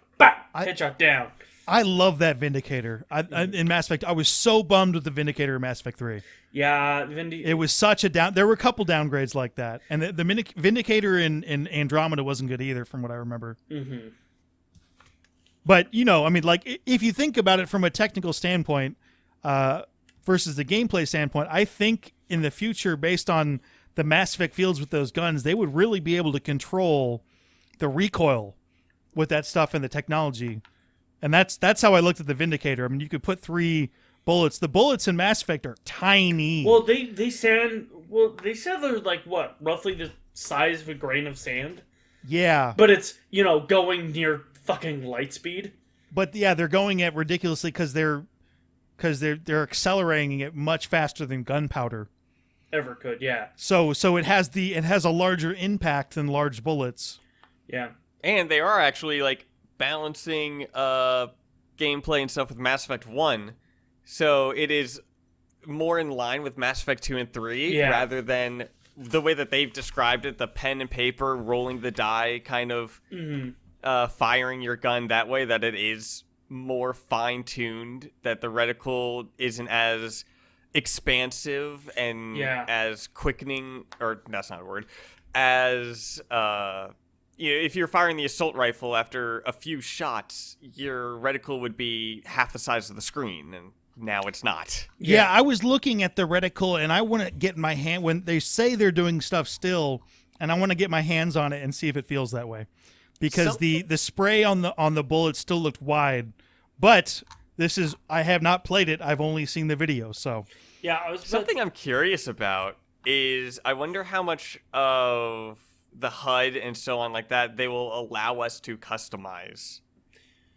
headshot down. I love that Vindicator. In Mass Effect, I was so bummed with the Vindicator in Mass Effect 3. Yeah, It was such a down. There were a couple downgrades like that, and the Vindicator in Andromeda wasn't good either, from what I remember. Mm-hmm. But I mean, like if you think about it from a technical standpoint versus the gameplay standpoint, I think in the future, based on the Mass Effect fields with those guns, they would really be able to control the recoil with that stuff and the technology. And that's how I looked at the Vindicator. I mean, you could put 3 bullets. The bullets in Mass Effect are tiny. Well, they said they're like what, roughly the size of a grain of sand. Yeah. But it's going near fucking light speed. But yeah, they're going at ridiculously because they're accelerating it much faster than gunpowder. Ever could, yeah. So it has a larger impact than large bullets. Yeah. And they are actually like balancing gameplay and stuff with Mass Effect 1. So it is more in line with Mass Effect 2 and 3 rather than the way that they've described it, the pen and paper, rolling the die, kind of firing your gun that way, that it is more fine-tuned, that the reticle isn't as expansive and as quickening, or that's not a word, as if you're firing the assault rifle after a few shots, your reticle would be half the size of the screen, and now it's not. Yeah, I was looking at the reticle, and I want to get my hand when they say they're doing stuff still, and I want to get my hands on it and see if it feels that way, because the spray on the bullet still looked wide, but I have not played it. I've only seen the video, so yeah. Something I'm curious about is I wonder how much of the HUD and so on like that they will allow us to customize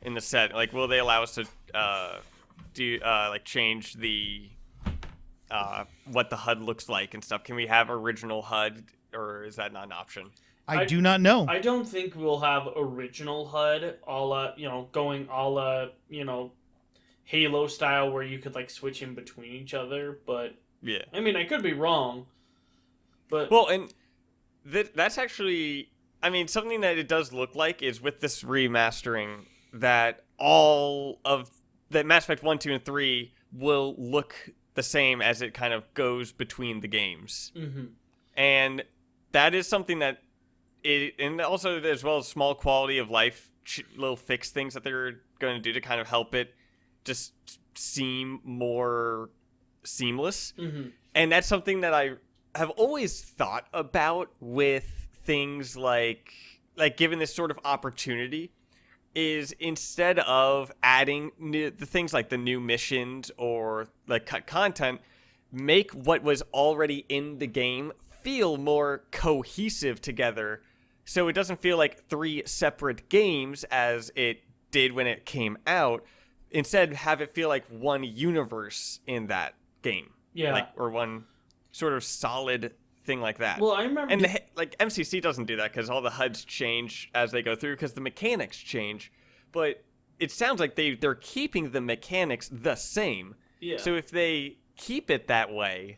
in the set. Like, will they allow us to do change the what the HUD looks like and stuff? Can we have original HUD, or is that not an option? I do not know. I don't think we'll have original HUD, going a la Halo style, where you could like switch in between each other. But yeah, I mean, I could be wrong. But well, and that's actually, I mean, something that it does look like is with this remastering that all of that Mass Effect 1, 2, and 3 will look the same as it kind of goes between the games. Mm-hmm. And that is something that and also as well as small quality of life little fix things that they're going to do to kind of help it just seem more seamless. Mm-hmm. And that's something that I have always thought about with things like given this sort of opportunity, is instead of adding the things like the new missions or like cut content, make what was already in the game feel more cohesive together, so it doesn't feel like 3 separate games as it did when it came out. Instead, have it feel like one universe in that game. Yeah. Or one sort of solid thing like that. Well, I remember... And MCC doesn't do that because all the HUDs change as they go through because the mechanics change. But it sounds like they're keeping the mechanics the same. Yeah. So if they keep it that way,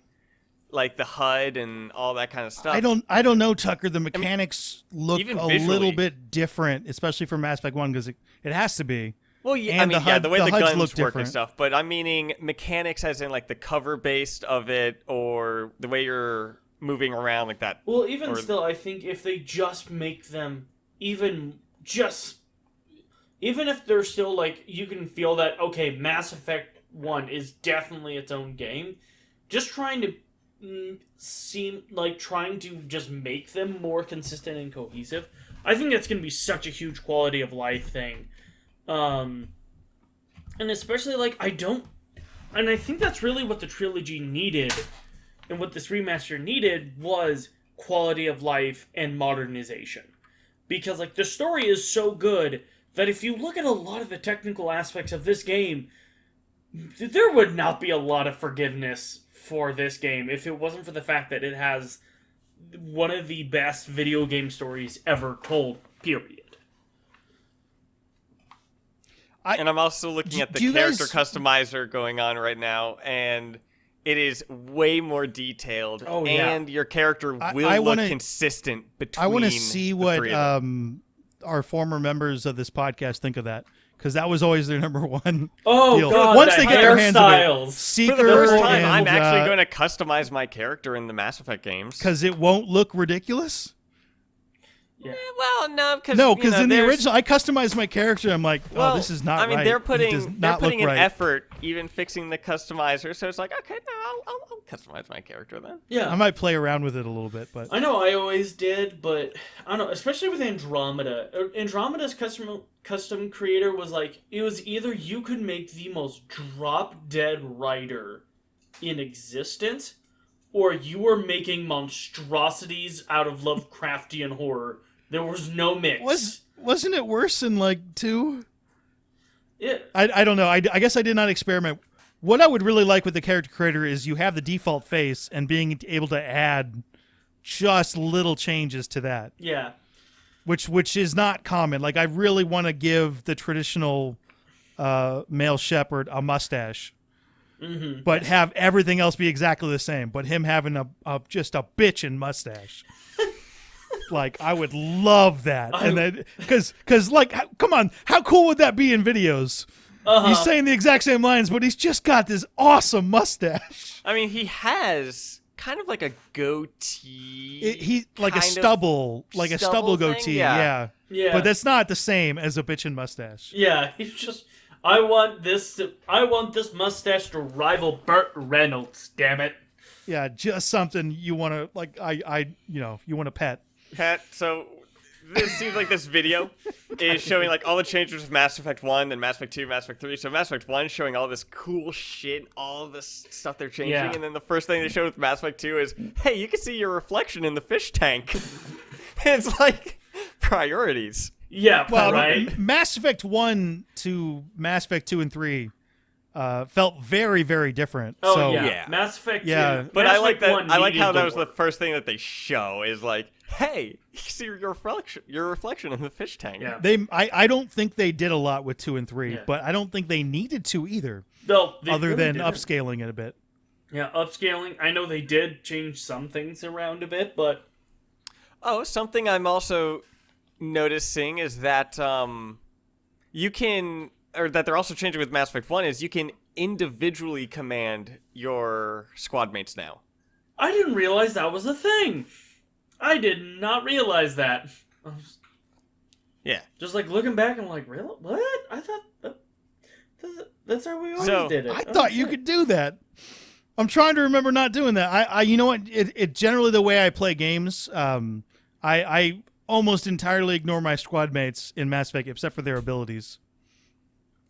like the HUD and all that kind of stuff. I don't know, Tucker. The mechanics look even a visually. little bit different, especially for Mass Effect 1, because it has to be. Well, yeah, And the way the HUDs guns look work different. and stuff, but I'm meaning mechanics as in like the cover based of it, or the way you're moving around like that. Well, even Or- still, I think if they just make them even if they're still like, you can feel that, okay, Mass Effect 1 is definitely its own game, just trying to trying to just make them more consistent and cohesive, I think that's going to be such a huge quality of life thing. And especially, like, I think that's really what the trilogy needed, and what this remaster needed was quality of life and modernization. Because, like, the story is so good that if you look at a lot of the technical aspects of this game, there would not be a lot of forgiveness for this game if it wasn't for the fact that it has one of the best video game stories ever told, period. And I'm also looking at the do you character guys- customizer going on right now, and it is way more detailed. Oh, yeah. And your character will I look wanna- consistent between I want to see the what three of them. our former members of this podcast think of that, because that was always their number one Oh, deal. God, Once the they get their hands on it, hairstyles. Seeker For the first time, and, I'm actually going to customize my character in the Mass Effect games. because it won't look ridiculous. Yeah. Well, no, because No, because in the there's- original, I customized my character. I'm like, oh, Well, this is not I mean, right. they're It does putting not look an right. effort, even fixing the customizer. So it's like, okay, no, I'll customize my character then. Yeah. I might play around with it a little bit, but I know I always did, but I don't know, especially with Andromeda. Andromeda's custom creator was like, it was either you could make the most drop-dead writer in existence, or you were making monstrosities out of Lovecraftian horror. There was no mix. wasn't it worse in like 2? Yeah. I don't know. I guess I did not experiment. What I would really like with the character creator is you have the default face and being able to add just little changes to that, Yeah. which is not common. Like, I really want to give the traditional male shepherd a mustache, Mm-hmm. but have everything else be exactly the same. But him having just a bitchin' mustache. Like, I would love that. And then, because like, come on, how cool would that be in videos? He's saying the exact same lines, but he's just got this awesome mustache. I mean, he has kind of like a goatee. He like a kind of stubble, like a stubble thing? goatee. Yeah. Yeah. But that's not the same as a bitchin' mustache. Yeah, he's just, I want this mustache to rival Burt Reynolds, damn it. Yeah, just something you want to, like, you want to pet. Pat, so this seems like this video is showing like all the changes with Mass Effect 1, then Mass Effect 2, Mass Effect 3. So Mass Effect 1 showing all this cool shit, all this stuff they're changing, Yeah. and then the first thing they show with Mass Effect 2 is, hey, you can see your reflection in the fish tank. It's like priorities. Yeah, Well, right? Mass Effect 1 to Mass Effect 2 and 3 felt very, very different. Oh, so, yeah. yeah. Mass Effect 2. Yeah. But Mass I like Effect that. 1 I like how needed that the was the work. first thing that they show is like, hey, you can see your reflection in the fish tank. Yeah. I don't think they did a lot with 2 and 3, Yeah. but I don't think they needed to either, No, they other really than didn't. upscaling it a bit. Yeah, upscaling. I know they did change some things around a bit, but Oh, something I'm also noticing is that you can, or that they're also changing with Mass Effect 1 is you can individually command your squad mates now. I didn't realize that was a thing. I did not realize that. I was Yeah. just like looking back, I'm like, really? What? I thought that's how we always So, did it. I Oh, thought you shit. could do that. I'm trying to remember not doing that. I you know what? It generally the way I play games, I almost entirely ignore my squad mates in Mass Effect except for their abilities,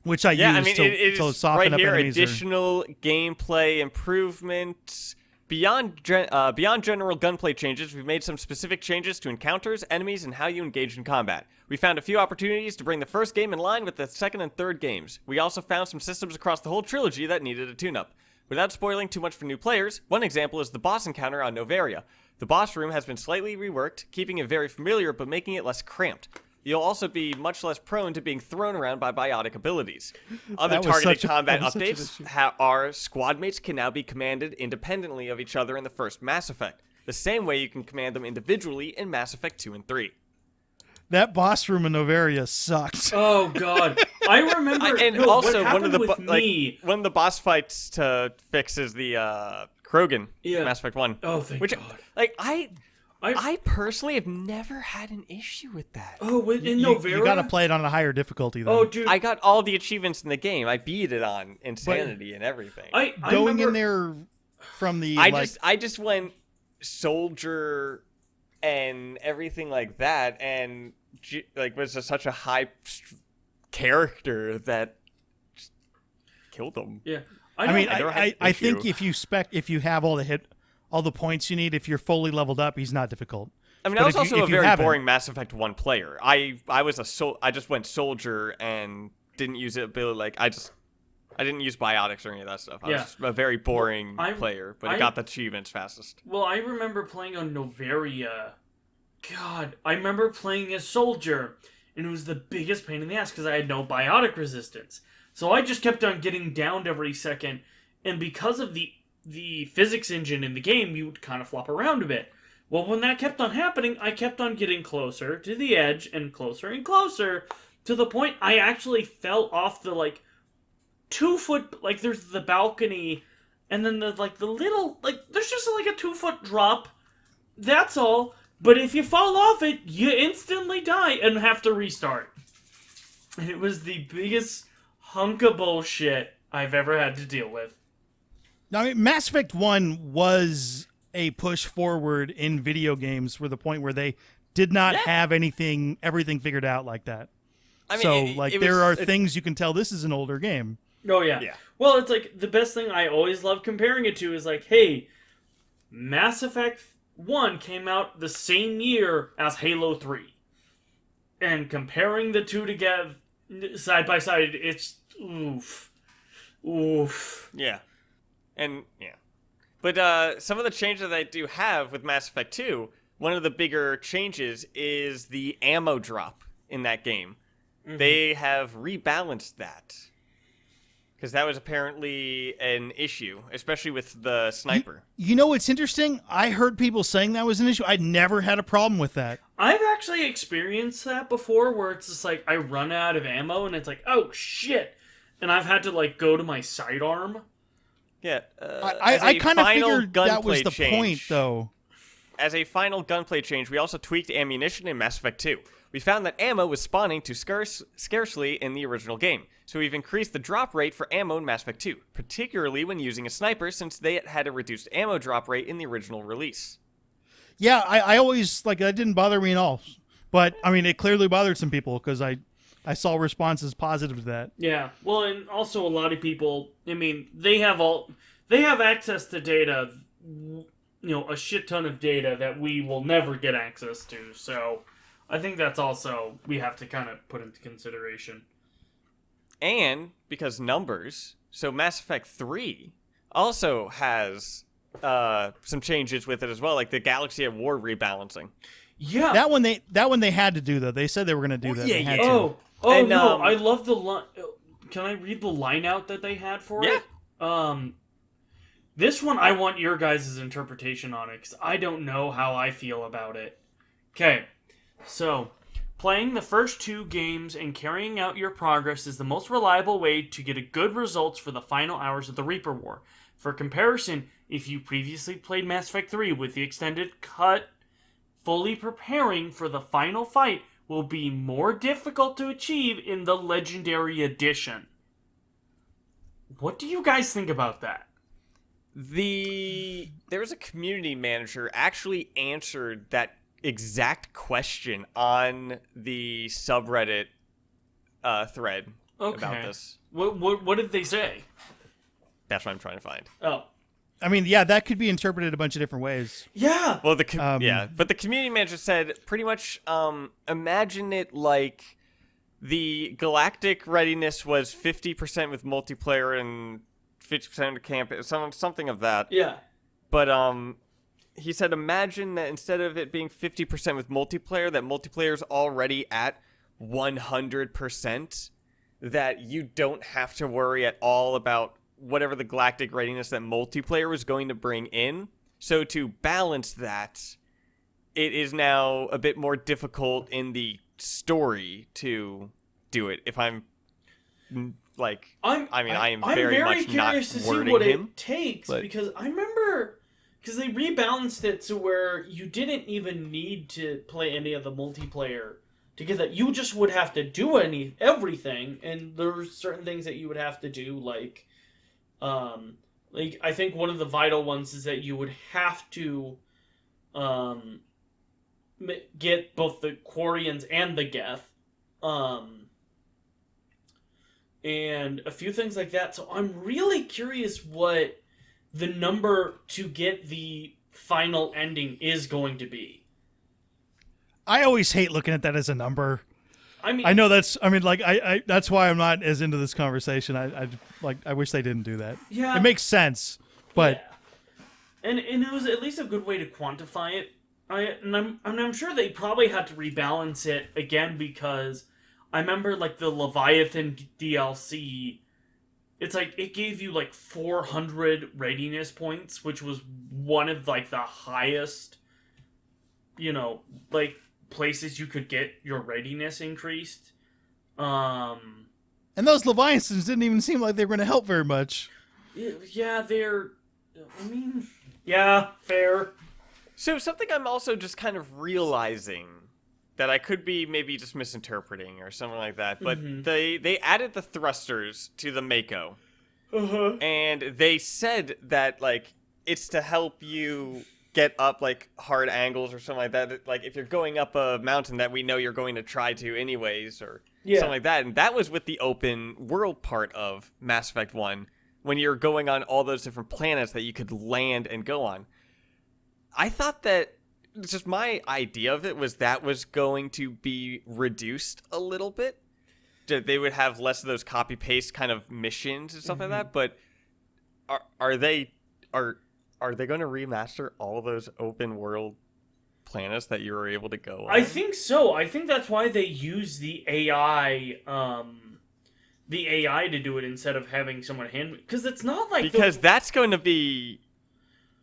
which I Yeah, I use mean, to it is soften right up here, enemies. additional gameplay improvements. Beyond general gunplay changes, we've made some specific changes to encounters, enemies, and how you engage in combat. We found a few opportunities to bring the first game in line with the second and third games. We also found some systems across the whole trilogy that needed a tune-up. Without spoiling too much for new players, one example is the boss encounter on Novaria. The boss room has been slightly reworked, keeping it very familiar but making it less cramped. you'll also be much less prone to being thrown around by biotic abilities. Other That was targeted such a- combat that was such an updates issue. are squad mates can now be commanded independently of each other in the first Mass Effect, the same way you can command them individually in Mass Effect 2 and 3. That boss room in Novaria sucked. Oh God, I remember. And no, also, what one of happened the with like me. one of the boss fights to fix is the Krogan, Yeah. Mass Effect 1. Oh, thank which, God. like, I personally have never had an issue with that. Oh, in You Novera. gotta play it on a higher difficulty, though. Oh, dude. I got all the achievements in the game. I beat it on Insanity and everything. I Going remember, in there from the I just went soldier and everything like that, and was just such a high character that just killed him. Yeah. I mean, I don't have I an think issue. if you have all the points you need, if you're fully leveled up, he's not difficult. I mean, But I was if you- also if a you very haven't- boring Mass Effect 1 player. I just went soldier and didn't use it ability I didn't use biotics or any of that stuff. I was just a very boring player, but I got the achievements fastest. Well, I remember playing on Novaria. God, I remember playing as soldier, and it was the biggest pain in the ass because I had no biotic resistance. So I just kept on getting downed every second, and because of the physics engine in the game, you would kind of flop around a bit. Well, when that kept on happening, I kept on getting closer to the edge and closer to the point I actually fell off the 2-foot, there's the balcony, and then the little, there's just a 2-foot drop. That's all. But if you fall off it, you instantly die and have to restart. And it was the biggest hunk of bullshit I've ever had to deal with. Now, I mean, Mass Effect 1 was a push forward in video games for the point where they did not have everything figured out like that. I mean, So, there are things you can tell this is an older game. Oh, yeah. Well, it's the best thing I always love comparing it to is hey, Mass Effect 1 came out the same year as Halo 3. And comparing the two together, side by side, it's oof. Yeah. And, yeah. But some of the changes that I do have with Mass Effect 2, one of the bigger changes is the ammo drop in that game. Mm-hmm. They have rebalanced that. Because that was apparently an issue, especially with the sniper. You know what's interesting? I heard people saying that was an issue. I never had a problem with that. I've actually experienced that before where it's just I run out of ammo and it's oh shit. And I've had to go to my sidearm. Yeah. I kind of figured that was the point, though. As a final gunplay change, we also tweaked ammunition in Mass Effect 2. We found that ammo was spawning too scarcely in the original game, so we've increased the drop rate for ammo in Mass Effect 2, particularly when using a sniper since they had a reduced ammo drop rate in the original release. Yeah, I always, that didn't bother me at all. But, I mean, it clearly bothered some people because I saw responses positive to that. Yeah, well, and also a lot of people, I mean, they have access to data, a shit ton of data that we will never get access to, so I think that's also, we have to kind of put into consideration. And, because numbers, so Mass Effect 3 also has some changes with it as well, like the Galaxy at War rebalancing. Yeah. That one they had to do, though. They said they were going to do that. Yeah, they had yeah. to. Oh, no, I love the line. Can I read the line out that they had for it? This one, I want your guys' interpretation on it, because I don't know how I feel about it. Okay, so, playing the first 2 games and carrying out your progress is the most reliable way to get a good results for the final hours of the Reaper War. For comparison, if you previously played Mass Effect 3 with the extended cut, fully preparing for the final fight will be more difficult to achieve in the Legendary Edition. What do you guys think about that? There was a community manager actually answered that exact question on the subreddit thread about this. What did they say? That's what I'm trying to find. Oh. I mean, yeah, that could be interpreted a bunch of different ways. Yeah. Well, but the community manager said pretty much imagine it like the galactic readiness was 50% with multiplayer and 50% of camp, something of that. Yeah. But he said imagine that instead of it being 50% with multiplayer, that multiplayer is already at 100% that you don't have to worry at all about whatever the galactic readiness that multiplayer was going to bring in. So to balance that, it is now a bit more difficult in the story to do it. If I'm like, I am very much curious to see wording what him, it takes but... because I remember they rebalanced it to where you didn't even need to play any of the multiplayer to get that. You just would have to do everything, and there's certain things that you would have to do, like I think one of the vital ones is that you would have to get both the Quarians and the Geth. And a few things like that. So I'm really curious what the number to get the final ending is going to be. I always hate looking at that as a number. I mean, I know that's. I mean, like, I that's why I'm not as into this conversation. I wish they didn't do that. Yeah, it makes sense, but and it was at least a good way to quantify it. I'm sure they probably had to rebalance it again because I remember like the Leviathan DLC. It's like it gave you like 400 readiness points, which was one of like the highest, like places you could get your readiness increased. And those Leviathans didn't even seem like they were going to help very much. Yeah, yeah, fair. So something I'm also just kind of realizing that I could be maybe just misinterpreting or something like that, but they added the thrusters to the Mako. And they said that, like, it's to help you get up, like, hard angles or something like that. Like, if you're going up a mountain that we know you're going to try to anyways or something like that. And that was with the open world part of Mass Effect 1, when you're going on all those different planets that you could land and go on. I thought that just my idea of it was that was going to be reduced a little bit. They would have less of those copy paste kind of missions and stuff like that. But are they going to remaster all those open world planets that you were able to go on? I think so. I think that's why they use the AI to do it instead of having someone hand, because it's not like that's going to be.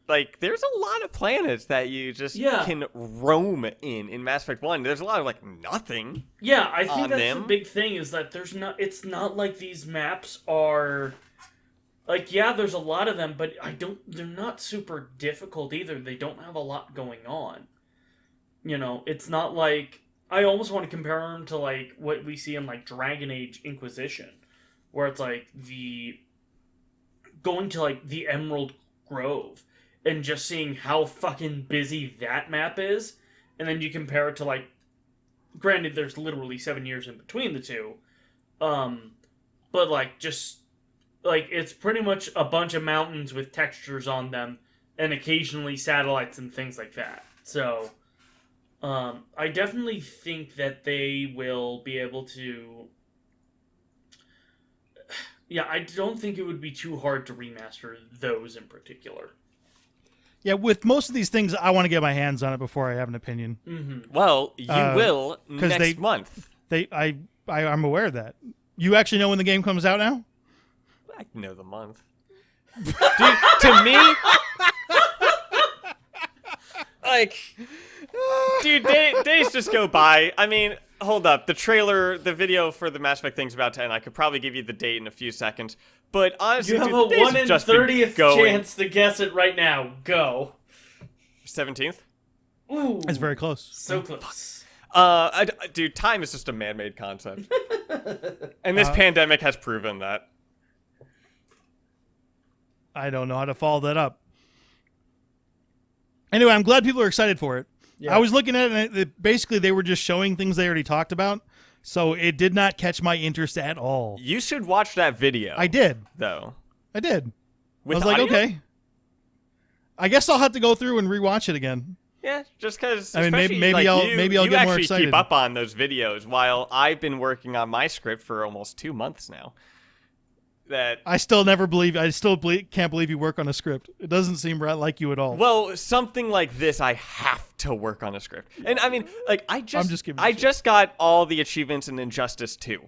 Like, there's a lot of planets that you just can roam in Mass Effect 1. There's a lot of, like, nothing. Yeah, I think that's the big thing, is that it's not like these maps are, like, yeah, there's a lot of them, but they're not super difficult either. They don't have a lot going on. It's not like, I almost want to compare them to, like, what we see in, like, Dragon Age Inquisition, where it's, like, going to, like, the Emerald Grove, and just seeing how fucking busy that map is, and then you compare it to, like, granted, there's literally 7 years in between the two, but, like, just, like, it's pretty much a bunch of mountains with textures on them, and occasionally satellites and things like that. So, I definitely think that they will be able to... Yeah, I don't think it would be too hard to remaster those in particular. Yeah, with most of these things, I want to get my hands on it before I have an opinion. Well, you will next month. I'm aware of that. You actually know when the game comes out now? I know the month. Dude, to me, like, dude, days just go by. I mean, hold up. The video for the Mass Effect thing's about to end. I could probably give you the date in a few seconds. But honestly, you have dude, a 1 in 30th chance to guess it right now. Go. 17th? Ooh. It's very close. So close. Dude, time is just a man-made concept. And this pandemic has proven that. I don't know how to follow that up. Anyway, I'm glad people are excited for it. Yeah. I was looking at it, and basically they were just showing things they already talked about. So it did not catch my interest at all. You should watch that video. I did. Though. I did. With I was audio? like, okay. I guess I'll have to go through and rewatch it again. Yeah, just because. I mean, maybe I'll get more excited. You actually keep up on those videos while I've been working on my script for almost 2 months now. that. I still never believe. Can't believe you work on a script. It doesn't seem right like you at all. Well, something like this, I have to work on a script. And I mean, like, I kidding. just got all the achievements in Injustice 2.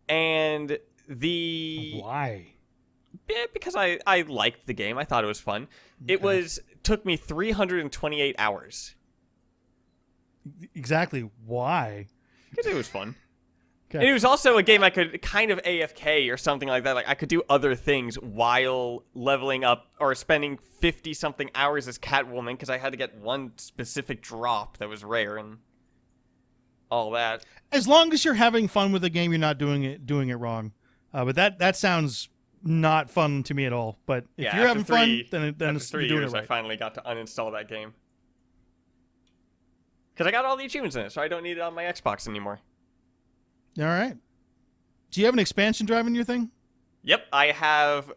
And Why? Yeah, because I liked the game. I thought it was fun. Okay. It took me 328 hours. Exactly. Why? Because it was fun. Okay. And it was also a game I could kind of AFK or something like that. Like, I could do other things while leveling up or spending 50-something hours as Catwoman because I had to get one specific drop that was rare and all that. As long as you're having fun with the game, you're not doing it wrong. But that sounds not fun to me at all. But if you're having fun, then after it's 3 doing years, it right. I finally got to uninstall that game. Because I got all the achievements in it, so I don't need it on my Xbox anymore. All right. Do you have an expansion drive in your thing? Yep, I have 2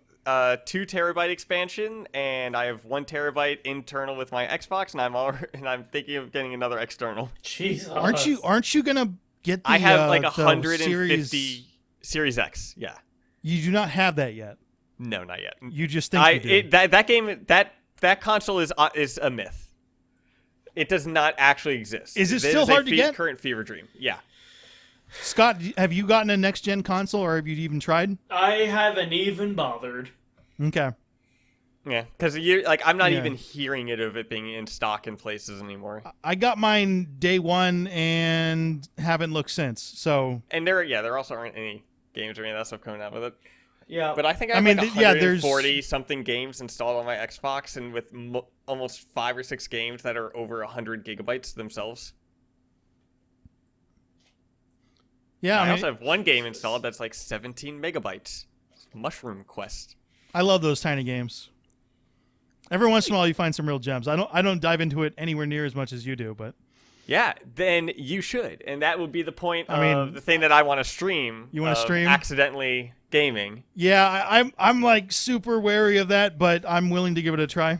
terabyte expansion, and I have 1 terabyte internal with my Xbox, and I'm thinking of getting another external. Jesus. Aren't you gonna get the I have like the 150 Series X. Yeah. You do not have that yet. No, not yet. You just think you do. That game that console is a myth. It does not actually exist. Is it still hard to get? Current fever dream. Yeah. Scott, have you gotten a next gen console, or have you even tried? I haven't even bothered. Okay. Yeah, because I'm not even hearing of it being in stock in places anymore. I got mine day one and haven't looked since. So. And there also aren't any games or any of that stuff coming out with it. Yeah, but I think I have like 140 there's something games installed on my Xbox, and with almost 5 or 6 games that are over 100 gigabytes themselves. Yeah, I also have one game installed that's like 17 megabytes. Mushroom Quest. I love those tiny games. Every once in a while, you find some real gems. I don't dive into it anywhere near as much as you do, but yeah, then you should, and that would be the point of the thing that I want to stream. You want to stream accidentally gaming? Yeah, I'm like super wary of that, but I'm willing to give it a try.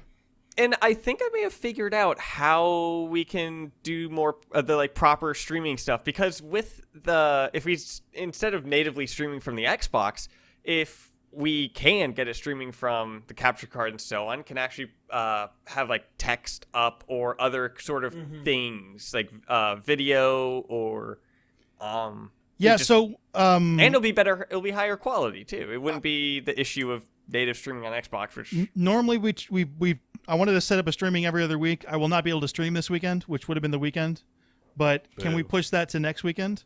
And I think I may have figured out how we can do more of the like proper streaming stuff, because with if we instead of natively streaming from the Xbox, if we can get it streaming from the capture card and so on, can actually have like text up or other sort of things like video or and it'll be better. It'll be higher quality too. It wouldn't be the issue of native streaming on Xbox, which normally I wanted to set up a streaming every other week. I will not be able to stream this weekend, which would have been the weekend. But can we push that to next weekend?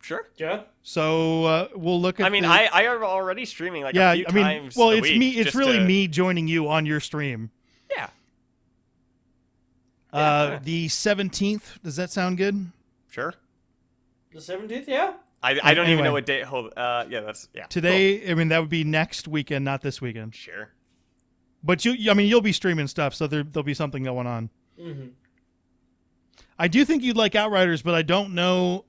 Sure. Yeah. So we'll look at. I mean, I am already streaming like a few times. Well, a it's week me. It's really me joining you on your stream. Yeah. The 17th. Does that sound good? Sure. The 17th, yeah. I don't even know what date. Today, cool. I mean, that would be next weekend, not this weekend. Sure. But you'll be streaming stuff, so there'll be something going on. Mm-hmm. I do think you'd like Outriders, but I don't know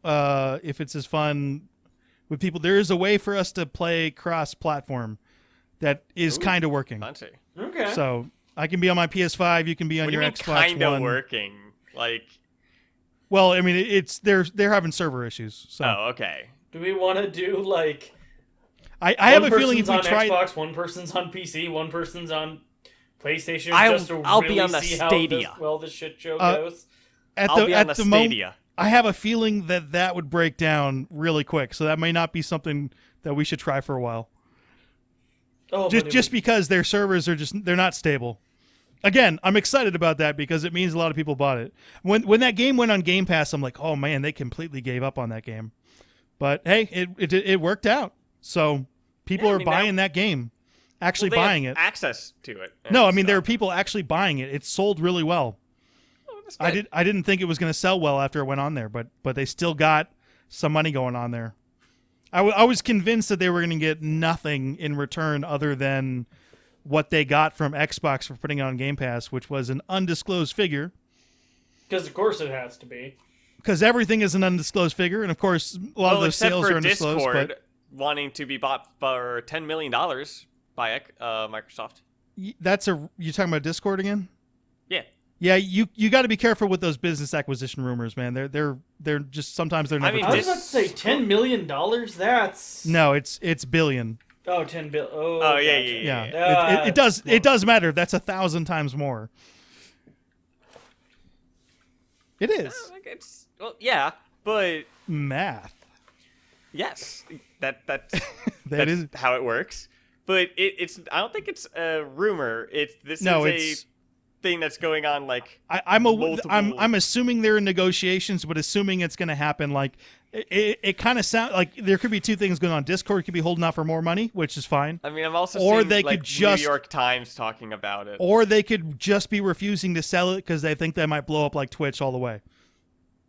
if it's as fun with people. There is a way for us to play cross-platform that is kind of working. Fancy. Okay. So I can be on my PS5, you can be on your Xbox One. Kind of working, like. Well, I mean, they're having server issues. So. Oh, okay. Do we want to do like? I have a feeling if we try Xbox, one person's on PC, one person's on PlayStation. I'll be on the Stadia. How this shit show goes. I'll be on the Stadia. I have a feeling that would break down really quick, so that may not be something that we should try for a while. Oh, just because their servers they're not stable. Again, I'm excited about that because it means a lot of people bought it. When that game went on Game Pass, I'm like, oh man, they completely gave up on that game. But hey, it worked out. So people are buying that game, actually buying it. Access to it. No, I mean there are people actually buying it. It sold really well. I didn't think it was going to sell well after it went on there, but they still got some money going on there. I was convinced that they were going to get nothing in return other than what they got from Xbox for putting it on Game Pass, which was an undisclosed figure. Because of course it has to be. Because everything is an undisclosed figure, and of course a lot of those sales are undisclosed. Discord but wanting to be bought for $10 million by Microsoft. you're talking about Discord again? Yeah. Yeah, you got to be careful with those business acquisition rumors, man. They're just sometimes they're never. I was about to say $10 million. That's no, it's billion. Oh, 10 bill. Oh, Oh, yeah, gotcha. yeah. Yeah, it does matter. That's 1,000 times more. It is Well, yeah, but math. yes, that's That is how it works. But it's I don't think it's a rumor. This is a thing that's going on. Like I'm assuming they're in negotiations, but assuming it's going to happen, like it kind of sounds like there could be two things going on. Discord could be holding out for more money, which is fine. I mean, I'm also or seeing, they like, could just New York Times talking about it. Or they could just be refusing to sell it because they think they might blow up like Twitch all the way,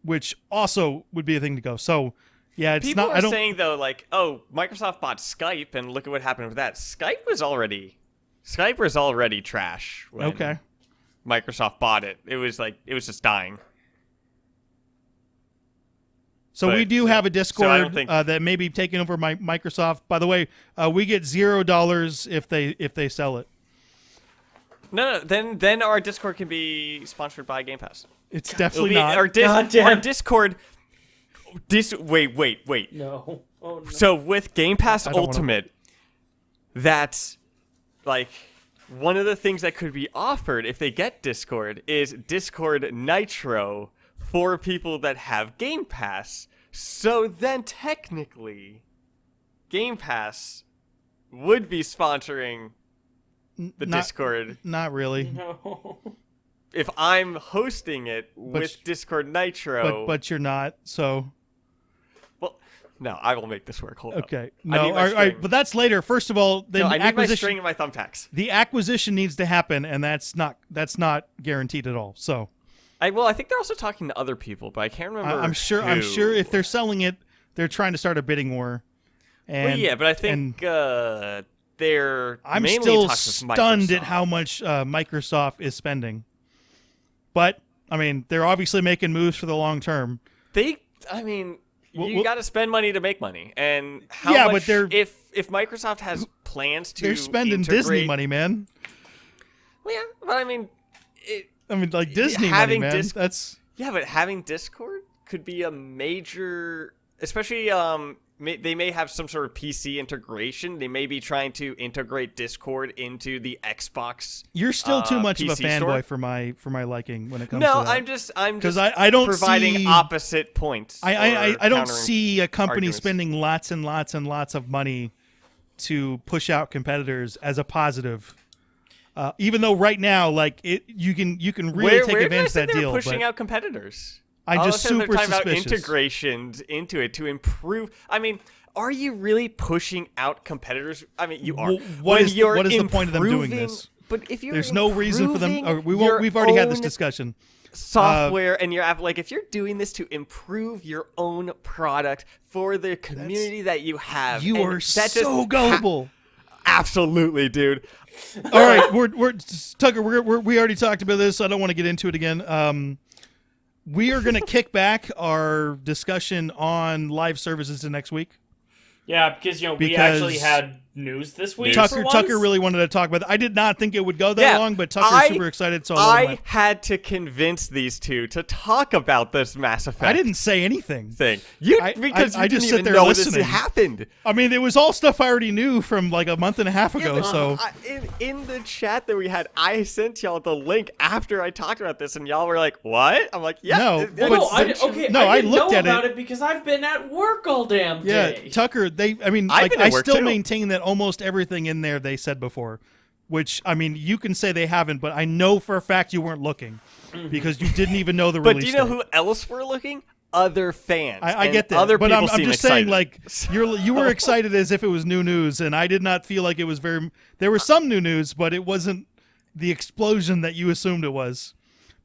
which also would be a thing to go. So, yeah, it's People not. are saying though, like, oh, Microsoft bought Skype, and look at what happened with that. Skype was already trash when Okay. Microsoft bought it. It was just dying. So we do have a Discord I don't think- that may be taking over Microsoft. By the way, we get $0 if they sell it. No, then our Discord can be sponsored by Game Pass. It's definitely not. Our Goddamn. Discord. Wait. No. Oh, no. So with Game Pass I don't wanna- Ultimate, that's like one of the things that could be offered if they get Discord is Discord Nitro for people that have Game Pass. So then technically, Game Pass would be sponsoring the Discord Not really. No. if I'm hosting it with Discord Nitro. But you're not. So Well, no, I will make this work. Hold on. okay. I need No, my all right, string. but that's later. First of all, the No, I need my acquisition string and my thumbtacks. the acquisition needs to happen, and that's not guaranteed at all. So I think they're also talking to other people, but I can't remember. I'm sure who. if they're selling it, they're trying to start a bidding war. And, Well, yeah, but I think they're I'm mainly still in talks with stunned at Microsoft. how much Microsoft is spending. But I mean, they're obviously making moves for the long term. You Well, got to spend money to make money, and how Yeah, much? but they're- if Microsoft has plans to, They're spending integrate, Disney money, man. Well, yeah, but Like Disney money, having man. That's but having Discord could be a major, especially they may have some sort of PC integration. They may be trying to integrate Discord into the Xbox. you're still too much of a PC fanboy store. for my liking when it comes No, to that. I'm 'Cause just I don't providing see- opposite points. I or don't countering see a company arguments. spending lots and lots and lots of money to push out competitors as a positive. Even though right now, like you can really take where advantage of did I that say they deal. were pushing but out competitors? I'm All just of a sudden super they're talking about suspicious. integrations into it to improve. I mean, are you really pushing out competitors? I mean, you are. What When is you're the point of them doing improving- this? But if you're There's no reason for them. improving We've already had this your own discussion. software and your app, like if you're doing this to improve your own product for the community that you have, You and are that just so gullible. absolutely, dude. All right, we're Tucker. We already talked about this. So I don't want to get into it again. We are going to kick back our discussion on live services to next week. Yeah, because we Because actually had news this week. Tucker for Tucker once. really wanted to talk about it. I did not think it would go that Yeah, long, but Tucker's super excited, so I'll let him I win. had to convince these two to talk about this Mass Effect. I didn't say anything. thing. Because I you just didn't sit even there know listening. this happened. I mean, it was all stuff I already knew from like a month and a half ago. but So in the chat that we had, I sent y'all the link after I talked about this, and y'all were like, "What?" I'm like, "Yeah." No, it- but- No, it's- I didn't I know looked at about it. it because I've been at work all damn yeah, day. Tucker. I mean, I've like been at I work, still too. maintain that almost everything in there they said before. Which I mean, you can say they haven't, but I know for a fact you weren't looking because you didn't even know the But release. do you know date. who else were looking? Other fans. I And get that, Other but people I'm seem just saying, excited. like you were excited as if it was new news, and I did not feel like it was very. There was some new news, but it wasn't the explosion that you assumed it was.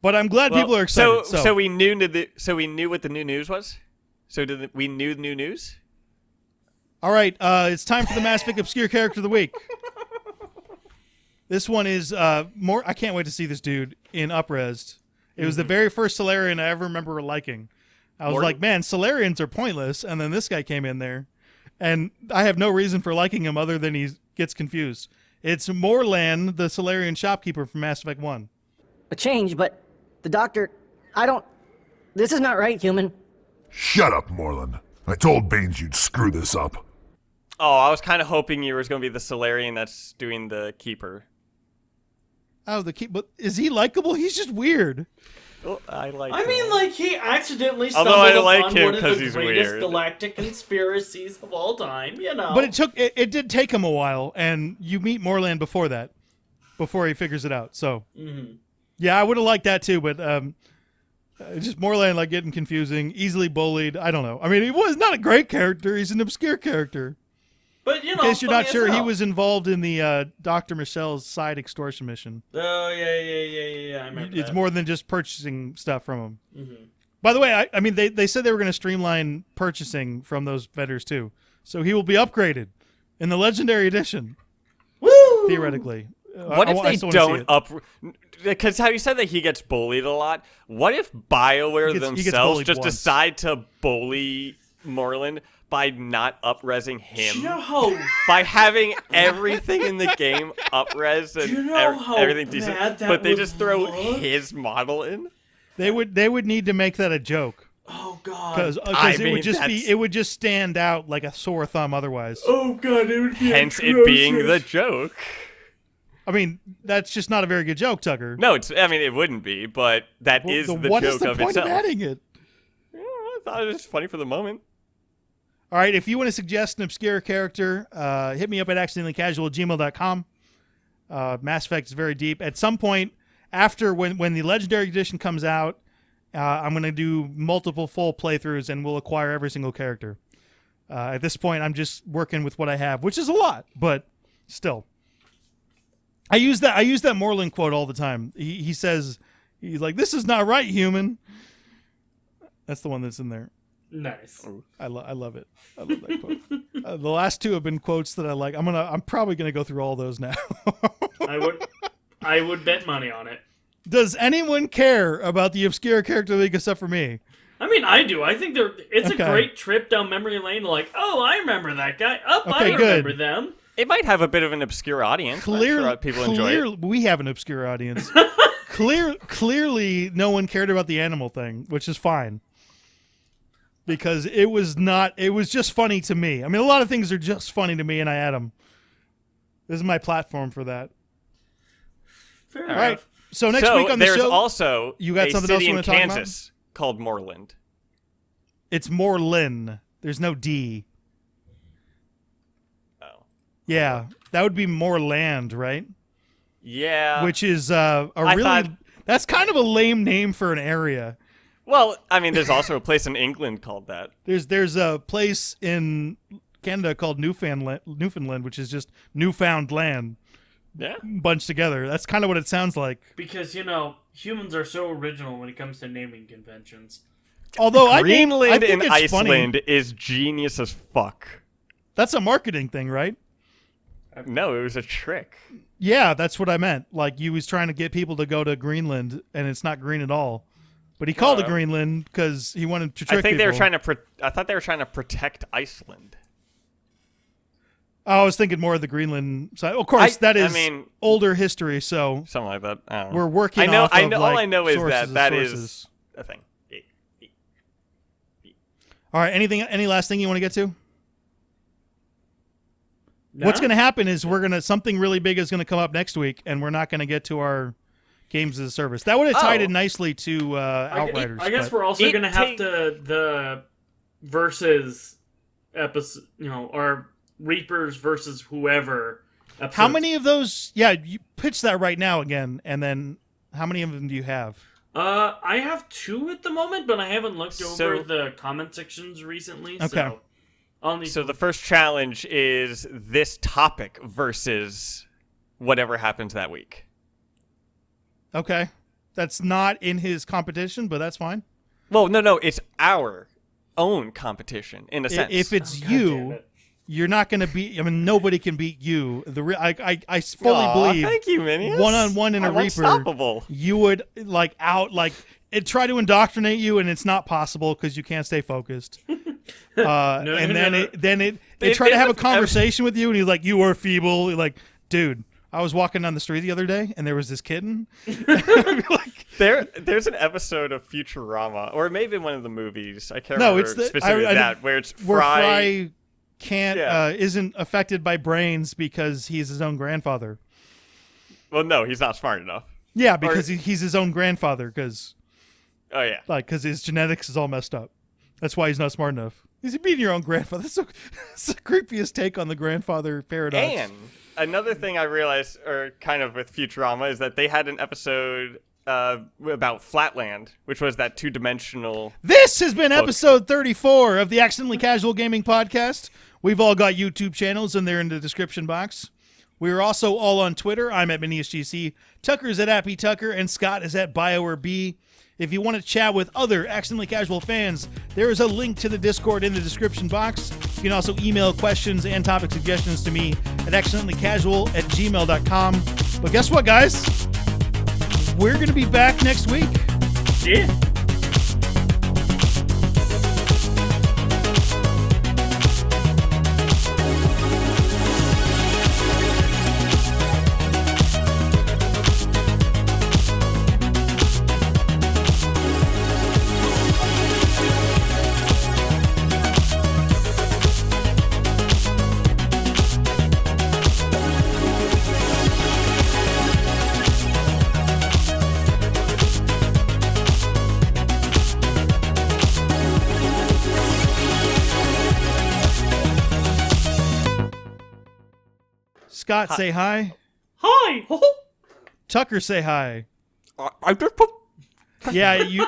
But I'm glad Well, people are excited. So we knew what the new news was. We knew the new news. All right, it's time for the Mass Effect Obscure Character of the Week. This one is more. I can't wait to see this dude in Upresed. It was the very first Solarian I ever remember liking. I was Morgan? like, man, Solarians are pointless. And then this guy came in there, and I have no reason for liking him other than he gets confused. It's Morlan, the Solarian shopkeeper from Mass Effect 1. A change, but the doctor, I don't. This is not right, human. Shut up, Moreland. I told Baines you'd screw this up. Oh, I was kind of hoping you was going to be the Solarian that's doing the Keeper. Oh, but is he likable? He's just weird. Well, I like I mean, him. like, he accidentally Although stumbled I like upon him one of 'cause the he's greatest weird. galactic conspiracies of all time, you know. But it did take him a while, and you meet Morland before that, before he figures it out. So, yeah, I would have liked that too, but just Morland like getting confusing, easily bullied. I don't know. I mean, he was not a great character. He's an obscure character. But, you know, In case you're funny not as sure, he hell. was involved in the Dr. Michelle's side extortion mission. Oh, yeah, I remember It's that. more than just purchasing stuff from him. Mm-hmm. By the way, I mean, they said they were going to streamline purchasing from those vendors too. So he will be upgraded in the Legendary Edition, Woo! theoretically. What if I they still wanna see don't it. Because how you said that he gets bullied a lot. What if BioWare He gets themselves bullied just once. decide to bully Moreland by not up-resing him? Do you know how... By having everything in the game up-res and Do you know how everything decent, bad that but they would just throw look? his model in? They would need to make that a joke Oh, God. because I it mean, would just that's- it would just stand out like a sore thumb otherwise. Oh, God, it would be Hence it being the atrocious. joke. I mean, that's just not a very good joke, Tucker. No, it wouldn't be, but that is the what joke is the of point itself. of adding it? Yeah, I thought it was funny for the moment. All right, if you want to suggest an obscure character, hit me up at accidentallycasual@gmail.com. Mass Effect is very deep. At some point, after when the Legendary Edition comes out, I'm going to do multiple full playthroughs, and we'll acquire every single character. At this point, I'm just working with what I have, which is a lot, but still. I use that Moreland quote all the time. He says, he's like, "This is not right, human." That's the one that's in there. Nice. I love it. I love that quote. The last two have been quotes that I like. I'm probably gonna go through all those now. I would bet money on it. Does anyone care about the obscure character league except for me? I mean, I do. I think it's Okay. a great trip down memory lane. Like, oh, I remember that guy. Oh, I Okay, good. remember them. It might have a bit of an obscure audience. but I'm sure people enjoy it. We have an obscure audience. Clearly, no one cared about the animal thing, which is fine. Because it was just funny to me. I mean, a lot of things are just funny to me, and I add them. This is my platform for that. Fair All enough. right. So next week on the there's show, also you got a something else city you in wanna talk about? Kansas called Moreland. it's Morlin. There's no D. Oh. Yeah, that would be Moreland, right? Yeah. Which is thought- that's kind of a lame name for an area. Well, I mean, there's also a place in England called that. There's a place in Canada called Newfoundland, which is just newfound land Yeah. bunched together. That's kind of what it sounds like. Because, humans are so original when it comes to naming conventions. Although I Greenland think and it's funny. Iceland is genius as fuck. That's a marketing thing, right? No, it was a trick. Yeah, that's what I meant. Like, he was trying to get people to go to Greenland, and it's not green at all. But he called it Greenland because he wanted to trick I think people. they were trying to. I thought they were trying to protect Iceland. I was thinking more of the Greenland side. Of course, that is older history, so Something like that. I don't know. we're working I know. off I of, know. like, all I know is sources that of is sources. a thing. All right, any last thing you want to get to? No? What's going to happen is something really big is going to come up next week, and we're not going to get to our games as a service. That would have tied in nicely to Outriders. I guess but- we're also It going to have take- the versus episode, or Reapers versus whoever. Episodes. How many of those? Yeah, you pitch that right now again, and then how many of them do you have? I have 2 at the moment, but I haven't looked over So- the comment sections recently. Okay. So I'll need So the first challenge is this topic versus whatever happens that week. Okay, that's not in his competition, but that's fine. Well, no, it's our own competition in a sense. If it's God damn you, it. you're not going to beat. I mean, nobody can beat you. I fully Aw, believe thank you, Minius. one-on-one in a I'm Reaper, unstoppable. you would try to indoctrinate you, and it's not possible because you can't stay focused. They try to have a conversation with you, and he's like, "You are feeble." You're like, dude, I was walking down the street the other day, and there was this kitten. Like, There's an episode of Futurama, or maybe one of the movies. I can't No, remember it's the- specifically I- that, where it's where Fry. can't isn't affected by brains because he's his own grandfather. Well, no, he's not smart enough. Yeah, because he's his own grandfather. Because because his genetics is all messed up. That's why he's not smart enough. He's being your own grandfather. That's the creepiest take on the grandfather paradox. And another thing I realized, or kind of with Futurama, is that they had an episode about Flatland, which was that two-dimensional... This has been episode 34 of the Accidentally Casual Gaming Podcast. We've all got YouTube channels, and they're in the description box. We're also all on Twitter. I'm at Minius GC. Tucker's at Appy Tucker, and Scott is at BioWare B. If you want to chat with other Accidentally Casual fans, there is a link to the Discord in the description box. You can also email questions and topic suggestions to me at accidentallycasual@gmail.com. But guess what, guys? We're going to be back next week. Yeah. Scott, say hi. Hi. Tucker, say hi. I just put... Yeah, you.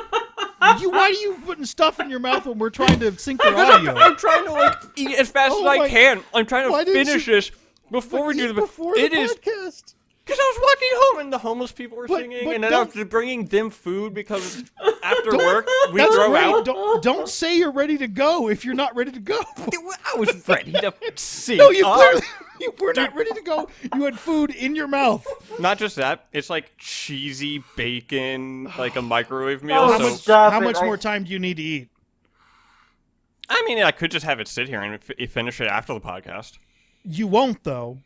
Why are you putting stuff in your mouth when we're trying to sync your audio? I'm trying to eat as fast as I can. I'm trying Why to didn't finish you- this before we do the... before the podcast. Because I was walking home and the homeless people were But- singing, but and then don't- I was bringing them food because after work we That's throw great. out. Don't say you're ready to go if you're not ready to go. I was ready to sing. No, you clearly you were not ready to go. You had food in your mouth. Not just that, it's like cheesy bacon, like a microwave meal. Oh, so stop How it. much I- more time do you need to eat? I mean, I could just have it sit here and finish it after the podcast. You won't, though.